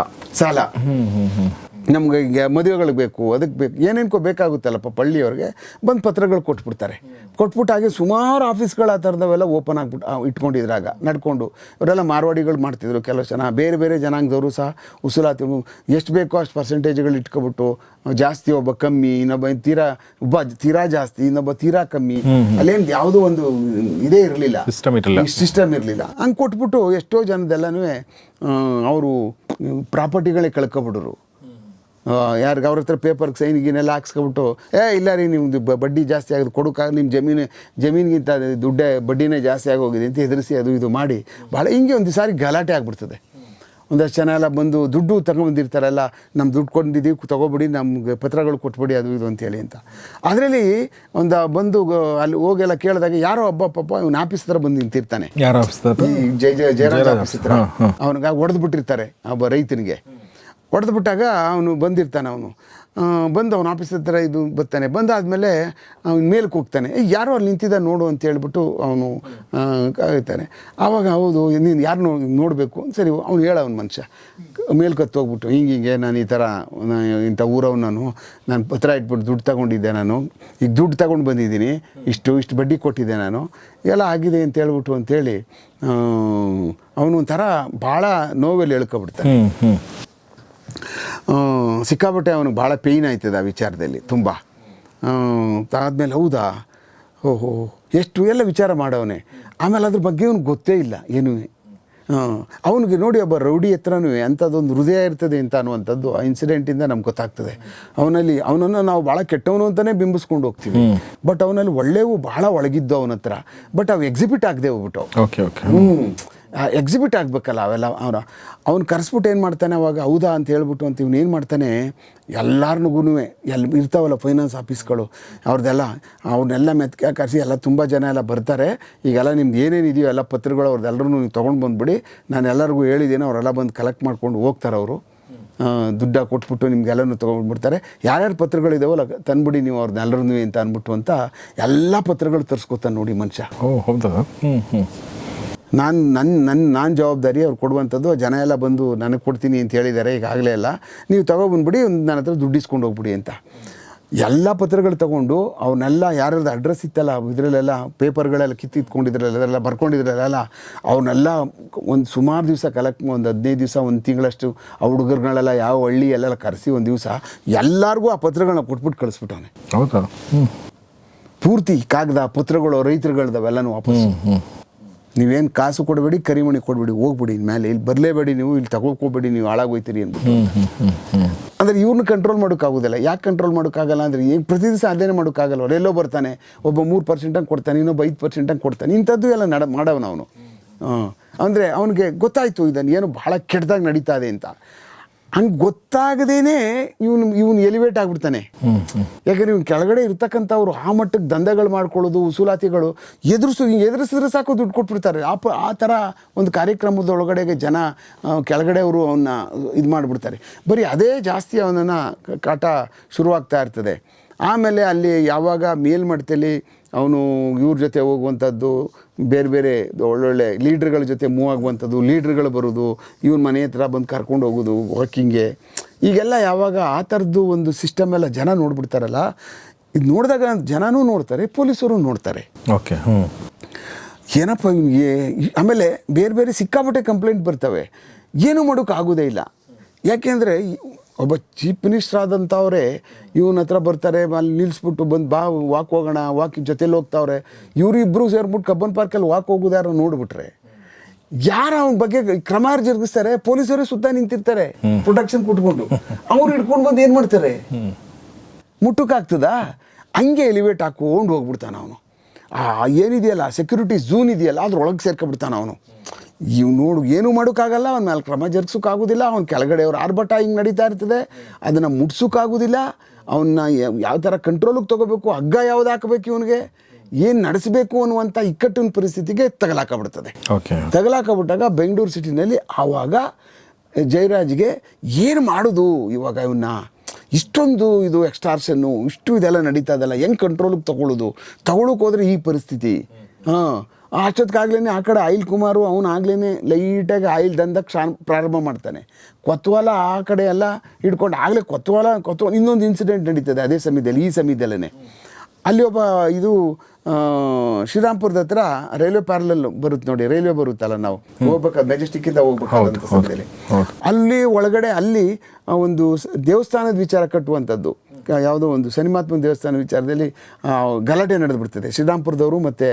ನಮ್ಗೆ ಈಗ ಮದುವೆಗಳಿಗೆ ಬೇಕು, ಅದಕ್ಕೆ ಬೇಕು, ಏನೇನ್ಕೋ ಬೇಕಾಗುತ್ತಲ್ಲಪ್ಪ ಹಳ್ಳಿಯವ್ರಿಗೆ ಬಂದು ಪತ್ರಗಳು ಕೊಟ್ಬಿಡ್ತಾರೆ. ಕೊಟ್ಬಿಟ್ಟು ಹಾಗೆ ಸುಮಾರು ಆಫೀಸ್ಗಳು ಆ ಥರದವೆಲ್ಲ ಓಪನ್ ಆಗಿಬಿಟ್ಟು ಇಟ್ಕೊಂಡಿದ್ರಾಗ ನಡ್ಕೊಂಡು. ಇವರೆಲ್ಲ ಮಾರ್ವಾಡಿಗಳು ಮಾಡ್ತಿದ್ರು, ಕೆಲವು ಜನ ಬೇರೆ ಬೇರೆ ಜನಾಂಗದವರು ಸಹ ಉಸುಲಾತಿ ಎಷ್ಟು ಬೇಕೋ ಅಷ್ಟು ಪರ್ಸೆಂಟೇಜ್ಗಳು ಇಟ್ಕೊಬಿಟ್ಟು, ಜಾಸ್ತಿ ಒಬ್ಬ ಕಮ್ಮಿ, ಇನ್ನೊಬ್ಬ ತೀರಾ ಜಾಸ್ತಿ, ಇನ್ನೊಬ್ಬ ತೀರಾ ಕಮ್ಮಿ, ಅಲ್ಲೇನು ಯಾವುದೋ ಒಂದು ಇದೇ ಇರಲಿಲ್ಲ, ಸಿಸ್ಟಮ್ ಇರಲಿಲ್ಲ. ಹಂಗೆ ಕೊಟ್ಬಿಟ್ಟು ಎಷ್ಟೋ ಜನದೆಲ್ಲನೂ ಅವರು ಪ್ರಾಪರ್ಟಿಗಳೇ ಕಳ್ಕೊಬಿಡೋರು. ಯಾರಿಗೆ ಅವ್ರ ಹತ್ರ ಪೇಪರ್ಗೆ ಸೈನ್ಗಿನೆಲ್ಲ ಹಾಕ್ಸ್ಕೊಬಿಟ್ಟು, ಇಲ್ಲ ರೀ ನಿಮ್ಮದು ಬಡ್ಡಿ ಜಾಸ್ತಿ ಆಗೋದು ಕೊಡೋಕ್ಕಾಗ, ನಿಮ್ಮ ಜಮೀನಿಗಿಂತ ದುಡ್ಡೇ ಬಡ್ಡಿನೇ ಜಾಸ್ತಿ ಆಗೋಗಿದೆ ಅಂತ ಹೆದರಿಸಿ ಅದು ಇದು ಮಾಡಿ ಭಾಳ ಹಿಂಗೆ ಒಂದು ಸಾರಿ ಗಲಾಟೆ ಆಗಿಬಿಡ್ತದೆ. ಒಂದಷ್ಟು ಜನ ಎಲ್ಲ ಬಂದು ದುಡ್ಡು ತಗೊಂಡ್ಬಂದಿರ್ತಾರಲ್ಲ, ನಮ್ಮ ದುಡ್ಡು ಕೊಂಡಿದ್ದೀವಿ ತೊಗೊಬಿಡಿ, ನಮ್ಗೆ ಪತ್ರಗಳು ಕೊಟ್ಬಿಡಿ ಅದು ಇದು ಅಂತೇಳಿ ಅಂತ. ಅದರಲ್ಲಿ ಒಂದು ಬಂದು ಅಲ್ಲಿ ಹೋಗೆಲ್ಲ ಕೇಳಿದಾಗ ಯಾರೋ ಒಬ್ಬ ಪಾಪ ಇವನು ಆಫೀಸ್ ಹತ್ರ ಬಂದು ನಿಂತಿರ್ತಾನೆ, ಈ ಜಯರಾಜ್ ಆಫೀಸ್ ಹತ್ರ. ಅವನಿಗೆ ಹೊಡೆದ್ಬಿಟ್ಟಿರ್ತಾರೆ ಒಬ್ಬ ರೈತನಿಗೆ. ಹೊಡೆದ್ಬಿಟ್ಟಾಗ ಅವನು ಬಂದಿರ್ತಾನೆ, ಬಂದು ಅವನ ಆಫೀಸ್ ಹತ್ರ ಇದು ಬರ್ತಾನೆ. ಬಂದಾದಮೇಲೆ ಅವನು ಮೇಲಕ್ಕೆ ಹೋಗ್ತಾನೆ, ಯಾರೋ ಅಲ್ಲಿ ನಿಂತಿದ್ದ ನೋಡು ಅಂತ ಹೇಳ್ಬಿಟ್ಟು ಅವನು ಕಾಯ್ತಾನೆ. ಆವಾಗ ಹೌದು ನೀನು ಯಾರು ನೋಡಬೇಕು, ಸರಿ ಅವ್ನು ಹೇಳವನು ಮನುಷ್ಯ ಮೇಲ್ಕತ್ತು ಹೋಗ್ಬಿಟ್ಟು, ಹಿಂಗೆ ನಾನು ಈ ಥರ ಇಂಥ ಊರವ್ನು, ನಾನು ಪತ್ರ ಇಟ್ಬಿಟ್ಟು ದುಡ್ಡು ತಗೊಂಡಿದ್ದೆ, ನಾನು ಈಗ ದುಡ್ಡು ತಗೊಂಡು ಬಂದಿದ್ದೀನಿ, ಇಷ್ಟು ಬಡ್ಡಿ ಕೊಟ್ಟಿದ್ದೆ ನಾನು, ಎಲ್ಲ ಆಗಿದೆ ಅಂತ ಹೇಳ್ಬಿಟ್ಟು ಅಂತೇಳಿ ಅವನು ಒಂಥರ ಭಾಳ ನೋವೆಲ್ಲಿ ಹೇಳ್ಕೊಬಿಡ್ತಾನೆ. ಸಿಕ್ಕಾಪಟ್ಟೆ ಅವನಿಗೆ ಭಾಳ ಪೇಯ್ನ್ ಆಯ್ತದೆ ಆ ವಿಚಾರದಲ್ಲಿ ತುಂಬ. ಆದಮೇಲೆ ಹೌದಾ, ಓಹೋ ಎಷ್ಟು ಎಲ್ಲ ವಿಚಾರ ಮಾಡವನೇ. ಆಮೇಲೆ ಅದ್ರ ಬಗ್ಗೆ ಅವ್ನಿಗೆ ಗೊತ್ತೇ ಇಲ್ಲ ಏನೂ. ಅವನಿಗೆ ನೋಡಿ ಒಬ್ಬ ರೌಡಿ ಹತ್ರನೂ ಅಂಥದ್ದೊಂದು ಹೃದಯ ಇರ್ತದೆ ಅಂತ ಅನ್ನುವಂಥದ್ದು ಆ ಇನ್ಸಿಡೆಂಟಿಂದ ನಮ್ಗೆ ಗೊತ್ತಾಗ್ತದೆ. ಅವನನ್ನು ನಾವು ಭಾಳ ಕೆಟ್ಟವನು ಅಂತಲೇ ಬಿಂಬಿಸ್ಕೊಂಡು ಹೋಗ್ತೀವಿ, ಬಟ್ ಅವನಲ್ಲಿ ಒಳ್ಳೆಯವು ಭಾಳ ಒಳಗಿದ್ದು ಅವನ ಹತ್ರ, ಬಟ್ ಅವು ಎಕ್ಸಿಬಿಟ್ ಆಗದೆ ಹೋಗ್ಬಿಟ್ಟು. ಎಕ್ಸಿಬಿಟ್ ಆಗಬೇಕಲ್ಲ ಅವೆಲ್ಲ. ಅವ್ನು ಕರೆಸ್ಬಿಟ್ಟು ಏನು ಮಾಡ್ತಾನೆ ಅವಾಗ, ಹೌದಾ ಅಂತ ಹೇಳ್ಬಿಟ್ಟು ಅಂತ ಇವನು ಏನು ಮಾಡ್ತಾನೆ, ಎಲ್ಲರಿಗೂ ಇರ್ತಾವಲ್ಲ ಫೈನಾನ್ಸ್ ಆಫೀಸ್ಗಳು ಅವ್ರನ್ನೆಲ್ಲ ಮೆತ್ಕೆ ಕರೆಸಿ ಎಲ್ಲ ತುಂಬ ಜನ ಎಲ್ಲ ಬರ್ತಾರೆ, ಈಗೆಲ್ಲ ನಿಮ್ದು ಏನೇನಿದೆಯೋ ಎಲ್ಲ ಪತ್ರಗಳು ಅವ್ರದ್ದೆಲ್ಲರೂ ನೀವು ತೊಗೊಂಡು ಬಂದುಬಿಡಿ, ನಾನು ಎಲ್ಲರಿಗೂ ಹೇಳಿದ್ದೇನೆ, ಅವರೆಲ್ಲ ಬಂದು ಕಲೆಕ್ಟ್ ಮಾಡ್ಕೊಂಡು ಹೋಗ್ತಾರೆ. ಅವರು ದುಡ್ಡ ಕೊಟ್ಬಿಟ್ಟು ನಿಮ್ಗೆಲ್ಲನೂ ತೊಗೊಂಡ್ಬಿಡ್ತಾರೆ, ಯಾರ್ಯಾರು ಪತ್ರಗಳಿದಾವಲ್ಲ ತಂದುಬಿಡಿ ನೀವು ಅವ್ರನ್ನೆಲ್ಲರೂ ಅಂತ ಅಂದ್ಬಿಟ್ಟು ಅಂತ ಎಲ್ಲ ಪತ್ರಗಳು ತರಿಸ್ಕೊತಾನೆ ನೋಡಿ ಮನುಷ್ಯ. ಹೌದಾ? ನಾನು ಜವಾಬ್ದಾರಿ ಅವ್ರು ಕೊಡುವಂಥದ್ದು. ಜನ ಎಲ್ಲ ಬಂದು ನನಗೆ ಕೊಡ್ತೀನಿ ಅಂತ ಹೇಳಿದ್ದಾರೆ, ಈಗಾಗಲೇ ಎಲ್ಲ ನೀವು ತೊಗೊಬಂದ್ಬಿಡಿ, ನನ್ನ ಹತ್ರ ದುಡ್ಡು ಇಸ್ಕೊಂಡು ಹೋಗ್ಬಿಡಿ ಅಂತ. ಎಲ್ಲ ಪತ್ರಗಳು ತೊಗೊಂಡು ಅವನ್ನೆಲ್ಲ ಯಾರ್ಯಾರ್ದು ಅಡ್ರೆಸ್ ಇತ್ತಲ್ಲ ಇದರಲ್ಲೆಲ್ಲ ಪೇಪರ್ಗಳೆಲ್ಲ ಕಿತ್ತಿಟ್ಕೊಂಡಿದ್ರಲ್ಲ, ಅದೆಲ್ಲ ಬರ್ಕೊಂಡಿದ್ರಲ್ಲ, ಅವನ್ನೆಲ್ಲ ಒಂದು ಸುಮಾರು ದಿವಸ ಕಲೆಕ್ಟ್, ಒಂದು 15 ದಿವಸ, ಒಂದು ತಿಂಗಳಷ್ಟು ಆ ಹುಡುಗರುಗಳೆಲ್ಲ ಯಾವ ಹಳ್ಳಿ ಎಲ್ಲ ಕರೆಸಿ ಒಂದು ದಿವಸ ಎಲ್ಲರಿಗೂ ಆ ಪತ್ರಗಳನ್ನ ಕೊಟ್ಬಿಟ್ಟು ಕಳಿಸ್ಬಿಟ್ಟವನೆ. ಹೌದಾ? ಪೂರ್ತಿ ಕಾಗದ ಪತ್ರಗಳು ರೈತರುಗಳದವೆಲ್ಲನೂ ವಾಪಸ್. ನೀವೇನು ಕಾಸು ಕೊಡಬೇಡಿ, ಕರಿಮಣಿ ಕೊಡಬೇಡಿ, ಹೋಗ್ಬಿಡಿ, ಮೇಲೆ ಇಲ್ಲಿ ಬರಲೇಬೇಡಿ, ನೀವು ಇಲ್ಲಿ ತಗೋಕೋಬೇಡಿ, ನೀವು ಹಾಳಾಗೋಯ್ತೀರಿ ಅಂದ್ಬಿಟ್ಟು. ಅಂದರೆ ಇವ್ರನ್ನ ಕಂಟ್ರೋಲ್ ಮಾಡೋಕ್ಕಾಗೋದಿಲ್ಲ. ಯಾಕೆ ಕಂಟ್ರೋಲ್ ಮಾಡೋಕ್ಕಾಗಲ್ಲ ಅಂದರೆ, ಈಗ ಪ್ರತಿ ದಿವಸ ಅದೇನೇ ಮಾಡೋಕ್ಕಾಗಲ್ಲ. ಅವ್ರು ಎಲ್ಲೋ ಬರ್ತಾನೆ, ಒಬ್ಬ 3% ಕೊಡ್ತಾನೆ, ಇನ್ನೊಬ್ಬ 5% ಕೊಡ್ತಾನೆ, ಇಂಥದ್ದು ಎಲ್ಲ ಮಾಡವನು ಅವನು. ಅಂದರೆ ಅವನಿಗೆ ಗೊತ್ತಾಯಿತು ಇದನ್ನು ಏನು ಭಾಳ ಕೆಟ್ಟದಾಗಿ ನಡೀತಾ ಇದೆ ಅಂತ. ಹಂಗೆ ಗೊತ್ತಾಗದೇನೆ ಇವನು ಎಲಿವೇಟ್ ಆಗಿಬಿಡ್ತಾನೆ. ಯಾಕಂದರೆ ಇವ್ನು ಕೆಳಗಡೆ ಇರ್ತಕ್ಕಂಥವ್ರು ಆ ಮಟ್ಟಕ್ಕೆ ದಂಧೆಗಳು ಮಾಡ್ಕೊಳ್ಳೋದು, ಉಸುಲಾತಿಗಳು ಎದುರಿಸಿದ್ರೆ ಸಾಕು ದುಡ್ಡು ಕೊಟ್ಬಿಡ್ತಾರೆ. ಆ ಥರ ಒಂದು ಕಾರ್ಯಕ್ರಮದೊಳಗಡೆಗೆ ಜನ ಕೆಳಗಡೆ ಅವರು ಅವನ್ನ ಇದು ಮಾಡಿಬಿಡ್ತಾರೆ. ಬರೀ ಅದೇ ಜಾಸ್ತಿ ಅವನನ್ನು ಕಾಟ ಶುರುವಾಗ್ತಾ ಇರ್ತದೆ. ಆಮೇಲೆ ಅಲ್ಲಿ ಯಾವಾಗ ಮೇಲ್ಮಟ್ಟದಲ್ಲಿ ಅವನು ಇವ್ರ ಜೊತೆ ಹೋಗುವಂಥದ್ದು, ಬೇರೆ ಬೇರೆ ಒಳ್ಳೊಳ್ಳೆ ಲೀಡ್ರ್ಗಳ ಜೊತೆ ಮೂವ್ ಆಗುವಂಥದ್ದು, ಲೀಡ್ರ್ಗಳು ಬರೋದು, ಇವನ ಮನೆ ಹತ್ರ ಬಂದು ಕರ್ಕೊಂಡು ಹೋಗೋದು ವಾಕಿಂಗ್ಗೆ, ಈಗೆಲ್ಲ ಯಾವಾಗ ಆ ಥರದ್ದು ಒಂದು ಸಿಸ್ಟಮ್ ಎಲ್ಲ ಜನ ನೋಡ್ಬಿಡ್ತಾರಲ್ಲ, ಇದು ನೋಡಿದಾಗ ಜನನೂ ನೋಡ್ತಾರೆ, ಪೊಲೀಸರು ನೋಡ್ತಾರೆ. ಓಕೆ, ಏನಪ್ಪ ಇವನಿಗೆ. ಆಮೇಲೆ ಬೇರೆ ಬೇರೆ ಸಿಕ್ಕಾಪಟ್ಟೆ ಕಂಪ್ಲೇಂಟ್ ಬರ್ತವೆ, ಏನೂ ಮಾಡೋಕ್ಕಾಗೋದೇ ಇಲ್ಲ. ಯಾಕೆಂದರೆ ಒಬ್ಬ ಚೀಫ್ ಮಿನಿಸ್ಟರ್ ಆದಂಥವ್ರೆ ಇವನ ಹತ್ರ ಬರ್ತಾರೆ, ಅಲ್ಲಿ ನಿಲ್ಲಿಸ್ಬಿಟ್ಟು ಬಂದು ಬಾ ವಾಕ್ ಹೋಗೋಣ, ವಾಕಿಂಗ್ ಜೊತೆಲಿ ಹೋಗ್ತಾವ್ರೆ. ಇವರಿಬ್ಬರು ಸೇರ್ಬಿಟ್ಟು ಕಬ್ಬನ್ ಪಾರ್ಕಲ್ಲಿ ವಾಕ್ ಹೋಗೋದು ಯಾರು ನೋಡ್ಬಿಟ್ರೆ ಯಾರು ಅವನ ಬಗ್ಗೆ ಕ್ರಮ ಜರುಗಿಸ್ತಾರೆ, ಪೊಲೀಸರೇ ಸುತ್ತ ನಿಂತಿರ್ತಾರೆ ಪ್ರೊಟೆಕ್ಷನ್ ಕೊಟ್ಕೊಂಡು. ಅವ್ರು ಹಿಡ್ಕೊಂಡು ಬಂದು ಏನು ಮಾಡ್ತಾರೆ, ಮುಟ್ಟಕ್ಕಾಗ್ತದಾ? ಹಂಗೆ ಎಲಿವೇಟ್ ಹಾಕ್ಕೊಂಡು ಹೋಗ್ಬಿಡ್ತಾನೆ ಅವನು. ಏನಿದೆಯಲ್ಲ ಸೆಕ್ಯೂರಿಟಿ ಝೂನ್ ಇದೆಯಲ್ಲ ಅದ್ರೊಳಗೆ ಸೇರ್ಕೊಬಿಡ್ತಾನೆ ಅವನು. ಇವು ನೋಡು ಏನೂ ಮಾಡೋಕ್ಕಾಗಲ್ಲ, ಅವ್ನ ಮೇಲೆ ಕ್ರಮ ಜರುಗಿಸೋಕ್ಕಾಗೋದಿಲ್ಲ. ಅವ್ನ ಕೆಳಗಡೆ ಅವ್ರ ಆರ್ಭಟ ಹಿಂಗೆ ನಡೀತಾ ಇರ್ತದೆ, ಅದನ್ನು ಮುಟ್ಸೋಕ್ಕಾಗೋದಿಲ್ಲ. ಅವನ್ನ ಯಾವ ಥರ ಕಂಟ್ರೋಲಿಗೆ ತೊಗೋಬೇಕು, ಹಗ್ಗ ಯಾವ್ದು ಹಾಕಬೇಕು, ಇವನಿಗೆ ಏನು ನಡೆಸಬೇಕು ಅನ್ನುವಂಥ ಇಕ್ಕಟ್ಟಿನ ಪರಿಸ್ಥಿತಿಗೆ ತಗಲಾಕಬಿಡ್ತದೆ. ತಗಲಾಕಬಿಟ್ಟಾಗ ಬೆಂಗಳೂರು ಸಿಟಿನಲ್ಲಿ ಆವಾಗ ಜಯರಾಜ್ಗೆ ಏನು ಮಾಡೋದು ಇವಾಗ, ಇವನ್ನ ಇಷ್ಟೊಂದು ಇದು ಎಕ್ಸ್ಟಾರ್ಷನ್ನು ಇಷ್ಟು ಇದೆಲ್ಲ ನಡೀತಾ ಇದೆಲ್ಲ ಹೆಂಗೆ ಕಂಟ್ರೋಲಿಗೆ ತಗೊಳಕ್ಕೆ ಹೋದರೆ ಈ ಪರಿಸ್ಥಿತಿ. ಅಷ್ಟೊತ್ತಿಗಾಗ್ಲೇ ಆ ಕಡೆ ಆಯಿಲ್ ಕುಮಾರು ಅವನು ಆಗ್ಲೇ ಲೈಟಾಗಿ ಆಯಿಲ್ ದಂಧಕ್ಕೆ ಪ್ರಾರಂಭ ಮಾಡ್ತಾನೆ. ಕೊತ್ವಾಲ ಆ ಕಡೆ ಎಲ್ಲ ಹಿಡ್ಕೊಂಡು ಆಗಲೇ ಕೊತ್ವಾಲ ಇನ್ನೊಂದು ಇನ್ಸಿಡೆಂಟ್ ನಡೀತದೆ ಅದೇ ಸಮಯದಲ್ಲಿ, ಈ ಸಮಯದಲ್ಲೇ ಅಲ್ಲಿ ಒಬ್ಬ ಇದು ಶ್ರೀರಾಮ್ಪುರದ ಹತ್ರ ರೈಲ್ವೆ ಪ್ಯಾರಲಲ್ ಬರುತ್ತೆ ನೋಡಿ, ರೈಲ್ವೆ ಬರುತ್ತಲ್ಲ, ನಾವು ಹೋಗ್ಬೇಕಾದ್ರೆ ಮೆಜೆಸ್ಟಿಕ್ಕಿಂದ ಹೋಗ್ಬೇಕಾದಂಥ ಸಮಯದಲ್ಲಿ ಅಲ್ಲಿ ಒಳಗಡೆ ಅಲ್ಲಿ ಒಂದು ದೇವಸ್ಥಾನದ ವಿಚಾರ ಕಟ್ಟುವಂಥದ್ದು, ಯಾವುದೋ ಒಂದು ಶನಿಮಾತ್ಮ ದೇವಸ್ಥಾನ ವಿಚಾರದಲ್ಲಿ ಗಲಾಟೆ ನಡೆದುಬಿಡ್ತದೆ ಶ್ರೀರಾಮ್ಪುರದವರು ಮತ್ತು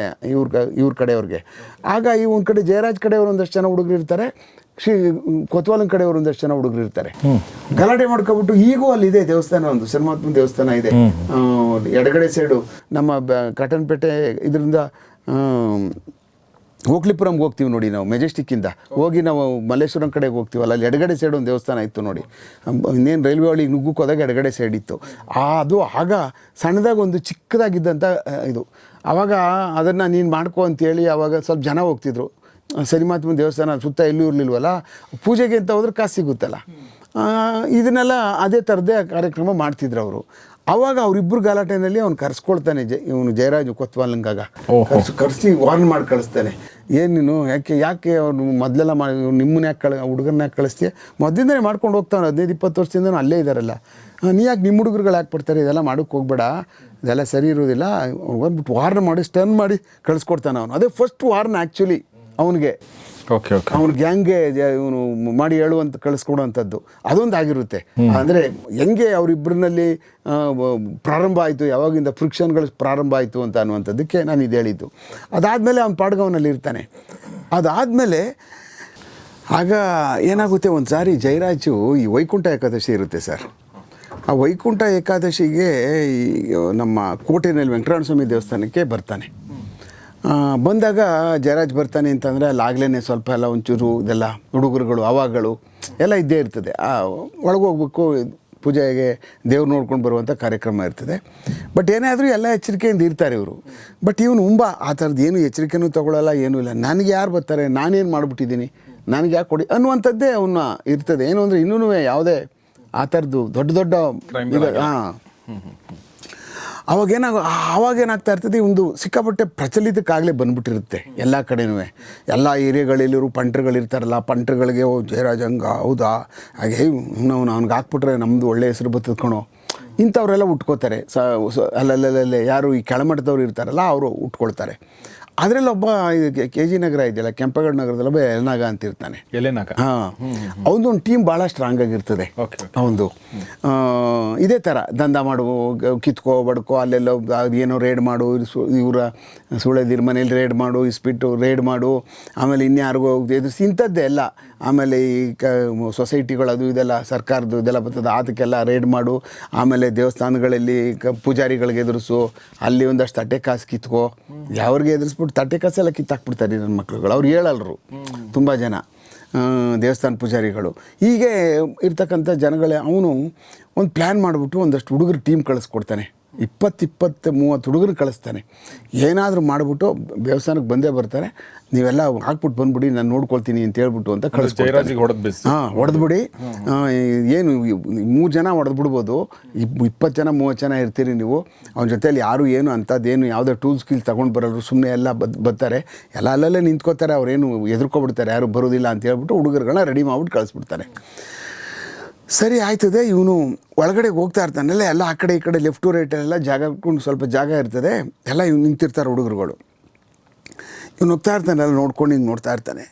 ಇವ್ರ ಕಡೆಯವ್ರಿಗೆ. ಆಗ ಈ ಒಂದು ಕಡೆ ಜಯರಾಜ್ ಕಡೆಯವರು ಒಂದಷ್ಟು ಜನ ಹುಡುಗರು ಇರ್ತಾರೆ, ಕೊತ್ವಾಲನ್ ಕಡೆಯವರು ಒಂದಷ್ಟು ಜನ ಹುಡುಗರು ಇರ್ತಾರೆ. ಗಲಾಟೆ ಮಾಡ್ಕೊಬಿಟ್ಟು ಈಗೂ ಅಲ್ಲಿದೆ ದೇವಸ್ಥಾನ, ಒಂದು ಶನಿಮಾತ್ಮ ದೇವಸ್ಥಾನ ಇದೆ ಎಡಗಡೆ ಸೈಡು. ನಮ್ಮ ಕಟನ್ಪೇಟೆ ಇದರಿಂದ ಹೋಕ್ಲಿಪುರಂಗೆ ಹೋಗ್ತೀವಿ ನೋಡಿ ನಾವು, ಮೆಜೆಸ್ಟಿಕ್ಕಿಂದ ಹೋಗಿ ನಾವು ಮಲ್ಲೇಶ್ವರಂ ಕಡೆಗೆ ಹೋಗ್ತೀವಲ್ಲ, ಅಲ್ಲಿ ಎಡಗಡೆ ಸೈಡ್ ಒಂದು ದೇವಸ್ಥಾನ ಇತ್ತು ನೋಡಿ. ಇನ್ನೇನು ರೈಲ್ವೆ ಒಳಗೆ ನುಗ್ಗಕ್ಕೆ ಹೋದಾಗ ಎಡಗಡೆ ಸೈಡ್ ಇತ್ತು. ಅದು ಆಗ ಸಣ್ಣದಾಗ ಒಂದು ಚಿಕ್ಕದಾಗಿದ್ದಂಥ ಇದು. ಆವಾಗ ಅದನ್ನು ನೀನು ಮಾಡ್ಕೊ ಅಂತೇಳಿ ಆವಾಗ ಸ್ವಲ್ಪ ಜನ ಹೋಗ್ತಿದ್ರು. ಶನಿಮಾತ್ಮ ದೇವಸ್ಥಾನ ಸುತ್ತ ಎಲ್ಲೂ ಇರಲಿಲ್ವಲ್ಲ, ಪೂಜೆಗೆ ಅಂತ ಹೋದ್ರೆ ಕಾಸು ಸಿಗುತ್ತಲ್ಲ, ಇದನ್ನೆಲ್ಲ ಅದೇ ಥರದ್ದೇ ಕಾರ್ಯಕ್ರಮ ಮಾಡ್ತಿದ್ರು ಅವರು. ಆವಾಗ ಅವರಿಬ್ಬರು ಗಲಾಟೆನಲ್ಲಿ ಅವ್ನು ಕರ್ಸ್ಕೊಳ್ತಾನೆ, ಇವನು ಜಯರಾಜ್ ಕೊತ್ವಾಲಂಗಾಗ ಕರೆಸಿ ವಾರ್ನ್ ಮಾಡಿ ಕಳಿಸ್ತಾನೆ. ಏನು ನೀನು ಯಾಕೆ ಅವ್ನು ಮೊದಲೆಲ್ಲ ಮಾಡಿ ನಿಮ್ಮನ್ನ ಯಾಕೆ ಹುಡುಗರನ್ನ ಯಾಕೆ ಕಳಿಸ್ತೀಯ, ಮೊದಲಿಂದನೇ ಮಾಡ್ಕೊಂಡು ಹೋಗ್ತಾನೆ, 15-20 ವರ್ಷದಿಂದ ಅಲ್ಲೇ ಇದ್ದಾರಲ್ಲ, ನೀ ಯಾಕೆ ನಿಮ್ಮ ಹುಡುಗರುಗಳು ಯಾಕೆ ಬರ್ತಾರೆ, ಇದೆಲ್ಲ ಮಾಡೋಕ್ಕೆ ಹೋಗ್ಬೇಡ, ಇದೆಲ್ಲ ಸರಿ ಇರೋದಿಲ್ಲ ಬಂದ್ಬಿಟ್ಟು ವಾರ್ನ್ ಮಾಡಿ ಸ್ಟರ್ನ್ ಮಾಡಿ ಕಳಿಸ್ಕೊಡ್ತಾನೆ ಅವನು. ಅದೇ ಫಸ್ಟ್ ವಾರ್ನ್ ಆ್ಯಕ್ಚುಲಿ ಅವನಿಗೆ, ಅವ್ನ ಗ್ಯಾಂಗ್ಗೆ ಇವನು ಮಾಡಿ ಹೇಳುವಂತ ಕಳಿಸ್ಕೊಡುವಂಥದ್ದು ಅದೊಂದು ಆಗಿರುತ್ತೆ. ಅಂದರೆ ಹೆಂಗೆ ಅವರಿಬ್ಬರಿನಲ್ಲಿ ಪ್ರಾರಂಭ ಆಯಿತು, ಯಾವಾಗಿಂದ ಫ್ರಿಕ್ಷನ್ಗಳು ಪ್ರಾರಂಭ ಆಯಿತು ಅಂತ ಅನ್ನುವಂಥದ್ದಕ್ಕೆ ನಾನು ಇದು ಹೇಳಿದ್ದು. ಅದಾದಮೇಲೆ ಅವ್ನ ಪಾಡ್ಗವನಲ್ಲಿ ಇರ್ತಾನೆ. ಅದಾದಮೇಲೆ ಆಗ ಏನಾಗುತ್ತೆ, ಒಂದು ಸಾರಿ ಜಯರಾಜು ಈ ವೈಕುಂಠ ಏಕಾದಶಿ ಇರುತ್ತೆ ಸರ್. ಆ ವೈಕುಂಠ ಏಕಾದಶಿಗೆ ನಮ್ಮ ಕೋಟೆಯಲ್ಲಿ ವೆಂಕಟರಮಣ ಸ್ವಾಮಿ ದೇವಸ್ಥಾನಕ್ಕೆ ಬರ್ತಾನೆ. ಬಂದಾಗ ಜಯರಾಜ್ ಬರ್ತಾನೆ ಅಂತಂದರೆ ಅಲ್ಲಾಗಲೇ ಸ್ವಲ್ಪ ಎಲ್ಲ ಒಂಚೂರು ಇದೆಲ್ಲ ಹುಡುಗರುಗಳು ಅವಾಗಳು ಎಲ್ಲ ಇದ್ದೇ ಇರ್ತದೆ. ಒಳಗೆ ಹೋಗ್ಬೇಕು, ಪೂಜೆಗೆ ದೇವ್ರು ನೋಡ್ಕೊಂಡು ಬರುವಂಥ ಕಾರ್ಯಕ್ರಮ ಇರ್ತದೆ. ಬಟ್ ಏನಾದರೂ ಎಲ್ಲ ಎಚ್ಚರಿಕೆಯಿಂದ ಇರ್ತಾರೆ ಇವರು. ಬಟ್ ಇವನು ಆ ಥರದ್ದು ಏನು ಎಚ್ಚರಿಕೆನೂ ತೊಗೊಳ್ಳಲ್ಲ, ಏನೂ ಇಲ್ಲ. ನನಗೆ ಯಾರು ಬರ್ತಾರೆ, ನಾನೇನು ಮಾಡಿಬಿಟ್ಟಿದ್ದೀನಿ, ನನಗೆ ಯಾಕೆ ಕೊಡಿ ಅನ್ನುವಂಥದ್ದೇ ಅವನ್ನ ಇರ್ತದೆ. ಏನು ಅಂದರೆ ಇನ್ನೂ ಯಾವುದೇ ಆ ಥರದ್ದು ದೊಡ್ಡ ಅವಾಗೇನಾಗ್ತಾ ಇರ್ತದೆ, ಒಂದು ಸಿಕ್ಕಾಪಟ್ಟೆ ಪ್ರಚಲಿತಕ್ಕಾಗಲೇ ಬಂದ್ಬಿಟ್ಟಿರುತ್ತೆ ಎಲ್ಲ ಕಡೆನೂ. ಎಲ್ಲ ಏರಿಯಾಗಳಲ್ಲಿರೋ ಪಂಟ್ರುಗಳಿರ್ತಾರಲ್ಲ, ಪಂಟ್ರುಗಳಿಗೆ ಜಯರಾಜ್ ಹಂಗ ಹೌದಾ, ಹಾಗೆ ಅವ್ನಿಗೆ ಹಾಕ್ಬಿಟ್ರೆ ನಮ್ಮದು ಒಳ್ಳೆ ಹೆಸರು ಬರ್ತದ್ಕೊಳೋ ಇಂಥವರೆಲ್ಲ ಉಟ್ಕೋತಾರೆ. ಅಲ್ಲಲ್ಲೇ ಯಾರು ಈ ಕೆಳಮಟ್ಟದವ್ರು ಇರ್ತಾರಲ್ಲ ಅವರು ಉಟ್ಕೊಳ್ತಾರೆ. ಅದರಲ್ಲಿ ಒಬ್ಬ KG ನಗರ ಇದೆಯಲ್ಲ, ಕೆಂಪೇಗೌಡ ನಗರದಲ್ಲಿ ಒಬ್ಬ ಎಲೆನಾಗ ಅಂತ ಇರ್ತಾನೆ. ಅವನದೊಂದು ಟೀಮ್ ಭಾಳ ಸ್ಟ್ರಾಂಗ್ ಆಗಿರ್ತದೆ. ಅವನದು ಇದೇ ಥರ ದಂಧ ಮಾಡು, ಕಿತ್ಕೋ ಬಡ್ಕೋ, ಅಲ್ಲೆಲ್ಲ ಏನೋ ರೇಡ್ ಮಾಡು, ಇವರ ಸುಳೆದಿರ ಮನೇಲಿ ರೇಡ್ ಮಾಡು, ಇಸ್ಬಿಟ್ಟು ರೇಡ್ ಮಾಡು, ಆಮೇಲೆ ಇನ್ಯಾರಿಗೋ ಎದುರಿಸಿ ಇಂಥದ್ದೇ ಎಲ್ಲ. ಆಮೇಲೆ ಈ ಸೊಸೈಟಿಗಳು ಅದು ಇದೆಲ್ಲ ಸರ್ಕಾರದ್ದು ಇದೆಲ್ಲ ಬರ್ತದೆ, ಅದಕ್ಕೆಲ್ಲ ರೇಡ್ ಮಾಡು. ಆಮೇಲೆ ದೇವಸ್ಥಾನಗಳಲ್ಲಿ ಪೂಜಾರಿಗಳಿಗೆ ಎದುರಿಸು, ಅಲ್ಲಿ ಒಂದಷ್ಟು ತಟ್ಟೆ ಕಾಸು ಕಿತ್ಕೋ. ಯಾವ್ರಿಗೆ ಎದುರಿಸ್ಬಿಟ್ಟು ತಟ್ಟೆ ಕಾಸೆಲ್ಲ ಕಿತ್ತಾಕ್ಬಿಡ್ತಾರೆ ನನ್ನ ಮಕ್ಳುಗಳು, ಅವ್ರು ಹೇಳಲ್ರು ತುಂಬ ಜನ ದೇವಸ್ಥಾನ ಪೂಜಾರಿಗಳು. ಹೀಗೆ ಇರ್ತಕ್ಕಂಥ ಜನಗಳೇ ಅವನು ಒಂದು ಪ್ಲ್ಯಾನ್ ಮಾಡಿಬಿಟ್ಟು ಒಂದಷ್ಟು ಹುಡುಗರು ಟೀಮ್ ಕಳಿಸ್ಕೊಡ್ತಾನೆ. 20-30 ಹುಡುಗರು ಕಳಿಸ್ತಾನೆ. ಏನಾದರೂ ಮಾಡಿಬಿಟ್ಟು ದೇವಸ್ಥಾನಕ್ಕೆ ಬಂದೇ ಬರ್ತಾರೆ, ನೀವೆಲ್ಲ ಹಾಕ್ಬಿಟ್ಟು ಬಂದ್ಬಿಡಿ, ನಾನು ನೋಡ್ಕೊಳ್ತೀನಿ ಅಂತ ಹೇಳ್ಬಿಟ್ಟು ಅಂತ ಕಳಿಸ್ಕೊಡ್ತಾರೆ. ಹೊಡೆದ್ಬಿಡಿ, ಏನು 3 ಜನ ಹೊಡೆದ್ಬಿಡ್ಬೋದು, 20 ಜನ 30 ಜನ ಇರ್ತೀರಿ ನೀವು. ಅವನ ಜೊತೆಯಲ್ಲಿ ಯಾರು ಏನು ಅಂಥದ್ದೇನು ಯಾವುದೇ ಟೂಲ್ಸ್ ಸ್ಕಿಲ್ ತೊಗೊಂಡು ಬರೋರು, ಸುಮ್ಮನೆ ಎಲ್ಲ ಬರ್ತಾರೆ, ಎಲ್ಲ ಅಲ್ಲಲ್ಲೇ ನಿಂತ್ಕೋತಾರೆ, ಅವ್ರೇನು ಎದುರ್ಕೊಬಿಡ್ತಾರೆ, ಯಾರು ಬರೋದಿಲ್ಲ ಅಂತ ಹೇಳ್ಬಿಟ್ಟು ಹುಡುಗರುಗಳನ್ನ ರೆಡಿ ಮಾಡ್ಬಿಟ್ಟು ಕಳಿಸ್ಬಿಡ್ತಾರೆ. ಸರಿ ಆಯ್ತದೆ. ಇವನು ಒಳಗಡೆ ಹೋಗ್ತಾ ಇರ್ತಾನಲ್ಲ, ಎಲ್ಲ ಆ ಕಡೆ ಈ ಕಡೆ ಲೆಫ್ಟ್ ಟು ರೈಟಲ್ಲೆಲ್ಲ ಜಾಗ ಇಟ್ಕೊಂಡು ಸ್ವಲ್ಪ ಜಾಗ ಇರ್ತದೆ, ಎಲ್ಲ ಇವ್ನು ನಿಂತಿರ್ತಾರೆ ಹುಡುಗರುಗಳು. ಇವ್ನು ಹೋಗ್ತಾ ಇರ್ತಾನೆ, ಎಲ್ಲ ನೋಡ್ಕೊಂಡು ಹಿಂಗೆ ನೋಡ್ತಾ ಇರ್ತಾನೆ.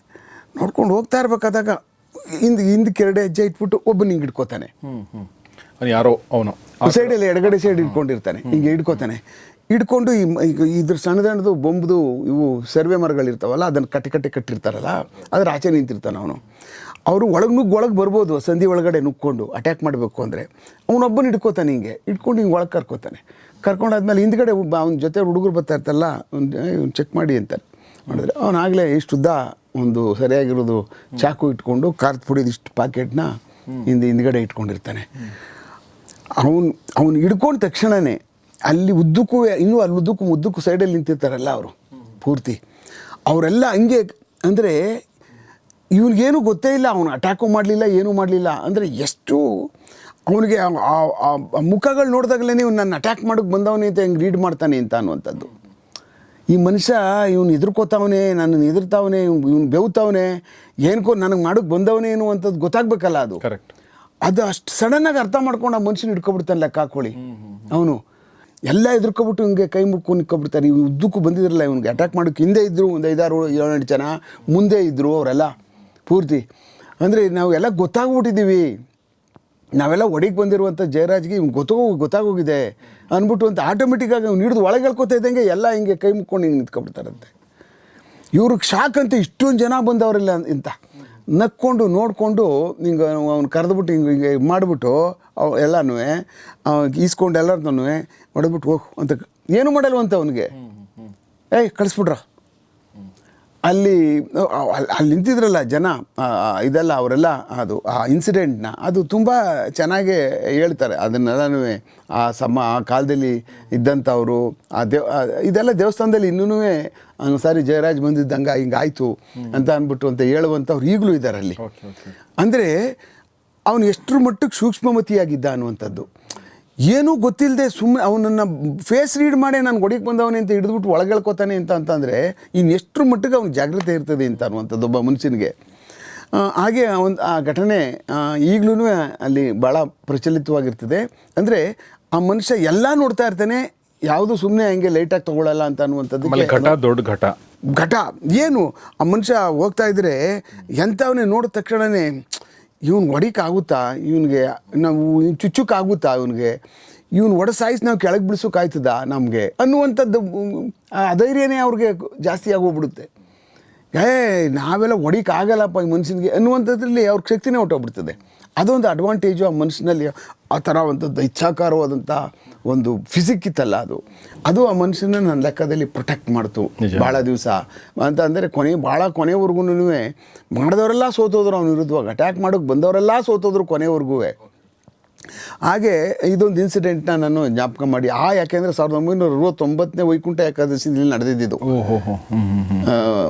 ನೋಡ್ಕೊಂಡು ಹೋಗ್ತಾ ಇರ್ಬೇಕಾದಾಗ ಹಿಂದಕ್ಕೆ 2 ಹೆಜ್ಜೆ ಇಟ್ಬಿಟ್ಟು ಒಬ್ಬನ ಹಿಂಗೆ ಹಿಡ್ಕೋತಾನೆ. ಯಾರೋ ಅವನು ಸೈಡಲ್ಲಿ ಎಡಗಡೆ ಸೈಡ್ ಹಿಡ್ಕೊಂಡಿರ್ತಾನೆ, ಹಿಂಗೆ ಹಿಡ್ಕೋತಾನೆ. ಹಿಡ್ಕೊಂಡು ಇದ್ರ ಸಣ್ಣದಣ್ಣದು ಬೊಂಬುದು ಇವು ಸರ್ವೆ ಮರಗಳಿರ್ತಾವಲ್ಲ, ಅದನ್ನು ಕಟ್ಟಿರ್ತಾರಲ್ಲ, ಅದ್ರ ಆಚೆ ನಿಂತಿರ್ತಾನೆ ಅವನು. ಅವರು ಒಳಗೆ ಬರ್ಬೋದು, ಸಂಧಿ ಒಳಗಡೆ ನುಕ್ಕೊಂಡು ಅಟ್ಯಾಕ್ ಮಾಡಬೇಕು ಅಂದರೆ ಅವನೊಬ್ಬನ ಹಿಡ್ಕೋತಾನೆ, ಹಿಂಗೆ ಹಿಡ್ಕೊಂಡು ಹಿಂಗೆ ಒಳಗೆ ಕರ್ಕೊಂಡಾದ್ಮೇಲೆ ಹಿಂದ್ಗಡೆ ಅವ್ನ ಜೊತೆ ಹುಡುಗರು ಬರ್ತಾ ಇರ್ತಲ್ಲ, ಅವ್ನು ಚೆಕ್ ಮಾಡಿ ಅಂತಾರೆ. ಮಾಡಿದ್ರೆ ಅವನಾಗಲೇ ಇಷ್ಟುದ್ದ ಒಂದು ಸರಿಯಾಗಿರೋದು ಚಾಕು ಇಟ್ಕೊಂಡು ಖಾರದ ಪುಡಿದು ಇಷ್ಟು ಪ್ಯಾಕೆಟ್ನ ಹಿಂದ್ಗಡೆ ಇಟ್ಕೊಂಡಿರ್ತಾನೆ. ಅವನು ಹಿಡ್ಕೊಂಡ ತಕ್ಷಣವೇ ಅಲ್ಲಿ ಉದ್ದಕ್ಕೂ ಅಲ್ಲಿ ಉದ್ದಕ್ಕೂ ಸೈಡಲ್ಲಿ ನಿಂತಿರ್ತಾರಲ್ಲ ಅವರು ಪೂರ್ತಿ, ಅವರೆಲ್ಲ ಹಂಗೆ ಅಂದರೆ ಇವನಿಗೇನು ಗೊತ್ತೇ ಇಲ್ಲ, ಅವನು ಅಟ್ಯಾಕು ಮಾಡಲಿಲ್ಲ, ಏನೂ ಮಾಡಲಿಲ್ಲ. ಅಂದರೆ ಎಷ್ಟು ಅವನಿಗೆ ಆ ಮುಖಗಳು ನೋಡಿದಾಗಲೇ ಇವ್ನು ನನ್ನ ಅಟ್ಯಾಕ್ ಮಾಡೋಕ್ಕೆ ಬಂದವನೇ ಅಂತ ಹೆಂಗೆ ರೀಡ್ ಮಾಡ್ತಾನೆ ಅಂತ ಅನ್ನುವಂಥದ್ದು. ಈ ಮನುಷ್ಯ ಇವನು ಎದುರ್ಕೋತಾವನೆ, ನನ್ನನ್ನು ಎದುರ್ತಾವನೆ, ಇವನು ಬೆವ್ತಾವನೆ, ಏನಕ್ಕೋ ನನಗೆ ಮಾಡೋಕ್ಕೆ ಬಂದವನೇ ಏನು ಅಂಥದ್ದು ಗೊತ್ತಾಗಬೇಕಲ್ಲ. ಅದು ಕರೆಕ್ಟ್. ಅದು ಅಷ್ಟು ಸಡನ್ನಾಗಿ ಅರ್ಥ ಮಾಡ್ಕೊಂಡು ಆ ಮನುಷ್ಯನ ಹಿಡ್ಕೊಬಿಡ್ತಾನೆ ಲೆಕ್ಕ ಹಾಕೊಳ್ಳಿ. ಅವನು ಎಲ್ಲ ಎದುರ್ಕೊಬಿಟ್ಟು ಹಿಂಗೆ ಕೈ ಮುಟ್ಕೊಂಡು ನಿಂತ್ಕೊಬಿಡ್ತಾರೆ. ಇವ್ನು ಉದ್ದಕ್ಕೂ ಬಂದಿದ್ರಲ್ಲ, ಇವ್ನಿಗೆ ಅಟ್ಯಾಕ್ ಮಾಡೋಕ್ಕೆ ಹಿಂದೆ ಇದ್ದರು ಒಂದು 5-6-7 ಜನ, ಮುಂದೆ ಇದ್ದರು ಅವರೆಲ್ಲ ಪೂರ್ತಿ. ಅಂದರೆ ನಾವೆಲ್ಲ ಗೊತ್ತಾಗ್ಬಿಟ್ಟಿದ್ದೀವಿ, ನಾವೆಲ್ಲ ಒಡೆಗೆ ಬಂದಿರುವಂಥ ಜಯರಾಜ್ಗೆ ಇವ್ನು ಗೊತ್ತಾಗೋಗಿದೆ ಅಂದ್ಬಿಟ್ಟು ಅಂತ ಆಟೋಮೆಟಿಕ್ಕಾಗಿ ಅವ್ನು ಹಿಡಿದು ಒಳಗೆ ಹೇಳ್ಕೊತಾ ಇದ್ದಂಗೆ ಎಲ್ಲ ಹಿಂಗೆ ಕೈ ಮುಕ್ಕೊಂಡು ಹಿಂಗೆ ನಿಂತ್ಕೊಬಿಡ್ತಾರಂತೆ. ಇವ್ರಿಗೆ ಶಾಕ್ ಅಂತ ಇಷ್ಟೊಂದು ಜನ ಬಂದವರಿಲ್ಲ ಅಂತ ನಕ್ಕೊಂಡು ನೋಡಿಕೊಂಡು ಹಿಂಗೆ ಅವ್ನು ಕರೆದ್ಬಿಟ್ಟು ಹಿಂಗೆ ಮಾಡಿಬಿಟ್ಟು ಎಲ್ಲನೂ ಈಸ್ಕೊಂಡು ಎಲ್ಲರನ್ನೂ ಹೊಡೆದ್ಬಿಟ್ಟು ಹೋಗು ಅಂತ ಏನು ಮಾಡಲ್ವಂತ ಅವನಿಗೆ. ಕಳಿಸ್ಬಿಟ್ರ ಅಲ್ಲಿ ನಿಂತಿದ್ರಲ್ಲ ಜನ ಇದೆಲ್ಲ ಅವರೆಲ್ಲ, ಅದು ಆ ಇನ್ಸಿಡೆಂಟ್ನ ಅದು ತುಂಬ ಚೆನ್ನಾಗೇ ಹೇಳ್ತಾರೆ ಅದನ್ನೆಲ್ಲನೂ. ಆ ಕಾಲದಲ್ಲಿ ಇದ್ದಂಥವರು ಇದೆಲ್ಲ ದೇವಸ್ಥಾನದಲ್ಲಿ ಇನ್ನೂ ಸಾರಿ ಜಯರಾಜ್ ಬಂದಿದ್ದಂಗೆ ಹಿಂಗಾಯ್ತು ಅಂತ ಅಂದ್ಬಿಟ್ಟು ಅಂತ ಹೇಳುವಂಥವ್ರು ಈಗಲೂ ಇದ್ದಾರೆ ಅಲ್ಲಿ. ಅಂದರೆ ಅವನು ಎಷ್ಟರ ಮಟ್ಟಕ್ಕೆ ಸೂಕ್ಷ್ಮಮತಿಯಾಗಿದ್ದ ಅನ್ನುವಂಥದ್ದು, ಏನೂ ಗೊತ್ತಿಲ್ಲದೆ ಸುಮ್ಮನೆ ಅವನನ್ನು ಫೇಸ್ ರೀಡ್ ಮಾಡಿ ನಾನು ಒಡೆಗೆ ಬಂದವನೇ ಅಂತ ಹಿಡಿದ್ಬಿಟ್ಟು ಒಳಗೆ ಹೇಳ್ಕೊತಾನೆ ಅಂತಂದರೆ ಇನ್ನು ಎಷ್ಟರ ಮಟ್ಟಿಗೆ ಅವ್ನಿಗೆ ಜಾಗ್ರತೆ ಇರ್ತದೆ ಅಂತ ಅನ್ನುವಂಥದ್ದು ಒಬ್ಬ ಮನುಷ್ಯನಿಗೆ. ಹಾಗೆ ಆ ಘಟನೆ ಈಗಲೂ ಅಲ್ಲಿ ಭಾಳ ಪ್ರಚಲಿತವಾಗಿರ್ತದೆ. ಅಂದರೆ ಆ ಮನುಷ್ಯ ಎಲ್ಲ ನೋಡ್ತಾ ಇರ್ತಾನೆ, ಯಾವುದು ಸುಮ್ಮನೆ ಹಂಗೆ ಲೈಟಾಗಿ ತೊಗೊಳ್ಳಲ್ಲ ಅಂತ ಅನ್ನುವಂಥದ್ದು. ದೊಡ್ಡ ಘಟ ಏನು ಆ ಮನುಷ್ಯ ಹೋಗ್ತಾ ಇದ್ರೆ ಎಂಥವನ್ನೇ ನೋಡಿದ ತಕ್ಷಣವೇ ಇವ್ನು ಹೊಡಿಕಾಗುತ್ತಾ, ಇವನಿಗೆ ನಾವು ಚುಚ್ಚಕ್ಕಾಗುತ್ತಾ, ಇವನು ಒಡ ಸಾಯಿಸಿ ನಾವು ಕೆಳಗೆ ಬಿಡಿಸೋಕ್ಕಾಯ್ತದ ನಮಗೆ ಅನ್ನುವಂಥದ್ದು ಅಧೈರ್ಯನೇ ಅವ್ರಿಗೆ ಜಾಸ್ತಿ ಆಗೋಗ್ಬಿಡುತ್ತೆ. ನಾವೆಲ್ಲ ಹೊಡಿಕಾಗಲ್ಲಪ್ಪ ಈ ಮನುಷ್ಯನಿಗೆ ಅನ್ನುವಂಥದ್ರಲ್ಲಿ ಅವ್ರ ಶಕ್ತಿನೇ ಹೊಟ್ಟೋಗ್ಬಿಡ್ತದೆ. ಅದೊಂದು ಅಡ್ವಾಂಟೇಜು ಆ ಮನುಷ್ಯನಲ್ಲಿ. ಆ ಥರ ಒಂದು ಇಚ್ಛಾಕಾರವಾದಂಥ ಒಂದು ಫಿಸಿಕ್ ಇತ್ತಲ್ಲ, ಅದು ಆ ಮನುಷ್ಯನ ನನ್ನ ಲೆಕ್ಕದಲ್ಲಿ ಪ್ರೊಟೆಕ್ಟ್ ಮಾಡ್ತು ಭಾಳ ದಿವಸ ಅಂತ. ಅಂದರೆ ಕೊನೆವರೆಗೂ ಮಾಡಿದವರೆಲ್ಲ ಸೋತೋದ್ರು, ಅವನ ವಿರುದ್ಧವಾಗಿ ಅಟ್ಯಾಕ್ ಮಾಡೋಕ್ಕೆ ಬಂದವರೆಲ್ಲ ಸೋತೋದ್ರು ಕೊನೆವರೆಗೂ. ಹಾಗೆ ಇದೊಂದು ಇನ್ಸಿಡೆಂಟ್ನ ನಾನು ಜ್ಞಾಪಕ ಮಾಡಿ ಯಾಕೆಂದರೆ 1969ನೇ ವೈಕುಂಠ ಏಕಾದಶಿಯಲ್ಲಿ ನಡೆದಿದ್ದು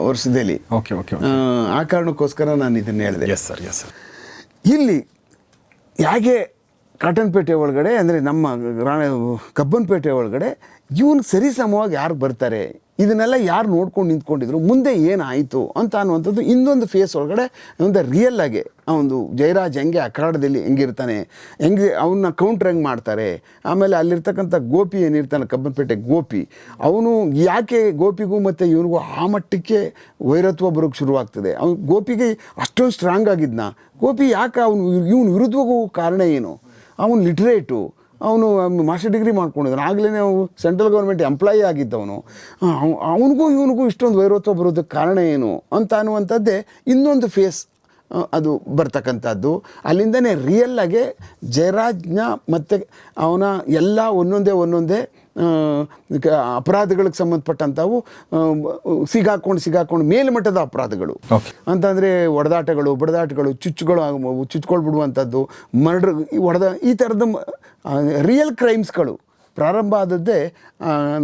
ವರ್ಷದಲ್ಲಿ. ಆ ಕಾರಣಕ್ಕೋಸ್ಕರ ನಾನು ಇದನ್ನು ಹೇಳಿದೆ. ಇಲ್ಲಿ ಹೇಗೆ ಕಾಟನ್ಪೇಟೆ ಒಳಗಡೆ ಅಂದರೆ ನಮ್ಮ ಕಬ್ಬನ್ಪೇಟೆ ಒಳಗಡೆ ಇವನು ಸರಿಸಮವಾಗಿ ಯಾರು ಬರ್ತಾರೆ, ಇದನ್ನೆಲ್ಲ ಯಾರು ನೋಡ್ಕೊಂಡು ನಿಂತ್ಕೊಂಡಿದ್ರು, ಮುಂದೆ ಏನಾಯಿತು ಅಂತ ಅನ್ನುವಂಥದ್ದು ಇನ್ನೊಂದು ಫೇಸ್ ಒಳಗಡೆ ಒಂದು ರಿಯಲ್ ಆಗಿ ಒಂದು ಜಯರಾಜ್ ಹೆಂಗೆ ಅಖಾಡದಲ್ಲಿ ಹೆಂಗಿರ್ತಾನೆ, ಹೆಂಗೆ ಅವನ್ನ ಕೌಂಟ್ರ್ ಹೆಂಗೆ ಮಾಡ್ತಾರೆ. ಆಮೇಲೆ ಅಲ್ಲಿರ್ತಕ್ಕಂಥ ಗೋಪಿ ಏನಿರ್ತಾನೆ ಕಬ್ಬನ್ಪೇಟೆ ಗೋಪಿ, ಅವನು ಯಾಕೆ ಗೋಪಿಗೂ ಮತ್ತು ಇವನಿಗೂ ಆ ಮಟ್ಟಕ್ಕೆ ವೈರತ್ವ ಬರೋಕ್ಕೆ ಶುರುವಾಗ್ತದೆ. ಅವ್ನು ಗೋಪಿಗೆ ಅಷ್ಟೊಂದು ಸ್ಟ್ರಾಂಗ್ ಆಗಿದ್ನ, ಗೋಪಿ ಯಾಕೆ ಇವನು ವಿರುದ್ಧವಾಗೂ ಕಾರಣ ಏನು, ಅವನು ಲಿಟ್ರೇಟು, ಅವನು ಮಾಸ್ಟರ್ ಡಿಗ್ರಿ ಮಾಡ್ಕೊಂಡಿದ್ದಾನೆ, ಆಗಲೇ ನಾವು ಸೆಂಟ್ರಲ್ ಗೌರ್ಮೆಂಟ್ ಎಂಪ್ಲಾಯಿ ಆಗಿದ್ದವನು, ಅವನಿಗೂ ಇವನಿಗೂ ಇಷ್ಟೊಂದು ವೈರತ್ವ ಬರೋದಕ್ಕೆ ಕಾರಣ ಏನು ಅಂತ ಅನ್ನುವಂಥದ್ದೇ ಇನ್ನೊಂದು ಫೇಸ್ ಅದು ಬರ್ತಕ್ಕಂಥದ್ದು. ಅಲ್ಲಿಂದನೇ ರಿಯಲ್ಲಾಗೆ ಜಯರಾಜ್ನ ಮತ್ತು ಅವನ ಎಲ್ಲ ಒಂದೊಂದೇ ಅಪರಾಧಗಳಿಗೆ ಸಂಬಂಧಪಟ್ಟಂಥವು ಸಿಗಾಕೊಂಡು ಮೇಲ್ಮಟ್ಟದ ಅಪರಾಧಗಳು ಅಂತಂದರೆ ಬಡದಾಟಗಳು ಚುಚ್ಕೊಳ್ಬಿಡುವಂಥದ್ದು, ಮರ್ಡರ್, ಈ ಥರದ ರಿಯಲ್ ಕ್ರೈಮ್ಸ್ಗಳು ಪ್ರಾರಂಭ ಆದದ್ದೇ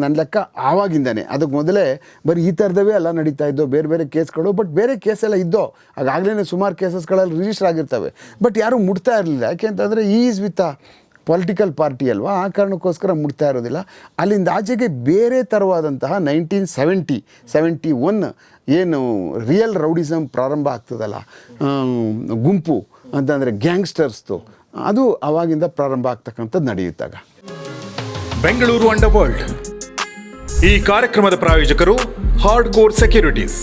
ನನ್ನ ಲೆಕ್ಕ ಆವಾಗಿಂದನೇ. ಅದಕ್ಕೆ ಮೊದಲೇ ಬರೀ ಈ ಥರದವೇ ಎಲ್ಲ ನಡೀತಾ ಇದ್ದೋ, ಬೇರೆ ಕೇಸ್ಗಳು. ಬಟ್ ಬೇರೆ ಕೇಸೆಲ್ಲ ಇದ್ದೋ, ಆಗಾಗಲೇ ಸುಮಾರು ಕೇಸಸ್ಗಳಲ್ಲಿ ರಿಜಿಸ್ಟರ್ ಆಗಿರ್ತವೆ, ಬಟ್ ಯಾರೂ ಮುಟ್ತಾ ಇರಲಿಲ್ಲ. ಯಾಕೆ ಅಂತಂದರೆ ಈಸ್ ವಿತ್ ಪೊಲಿಟಿಕಲ್ ಪಾರ್ಟಿ ಅಲ್ವಾ, ಆ ಕಾರಣಕ್ಕೋಸ್ಕರ ಮುಟ್ತಾ ಇರೋದಿಲ್ಲ. ಅಲ್ಲಿಂದ ಆಚೆಗೆ ಬೇರೆ ಥರವಾದಂತಹ 1971 ಏನು ರಿಯಲ್ ರೌಡಿಸಮ್ ಪ್ರಾರಂಭ ಆಗ್ತದಲ್ಲ, ಗುಂಪು ಅಂತಂದರೆ ಗ್ಯಾಂಗ್ಸ್ಟರ್ಸ್ದು, ಅದು ಆವಾಗಿಂದ ಪ್ರಾರಂಭ ಆಗ್ತಕ್ಕಂಥದ್ದು ನಡೆಯುತ್ತಾಗ. ಬೆಂಗಳೂರು ಅಂಡರ್ ವರ್ಲ್ಡ್ ಈ ಕಾರ್ಯಕ್ರಮದ ಪ್ರಾಯೋಜಕರು ಹಾರ್ಡ್ ಕೋರ್ ಸೆಕ್ಯೂರಿಟೀಸ್.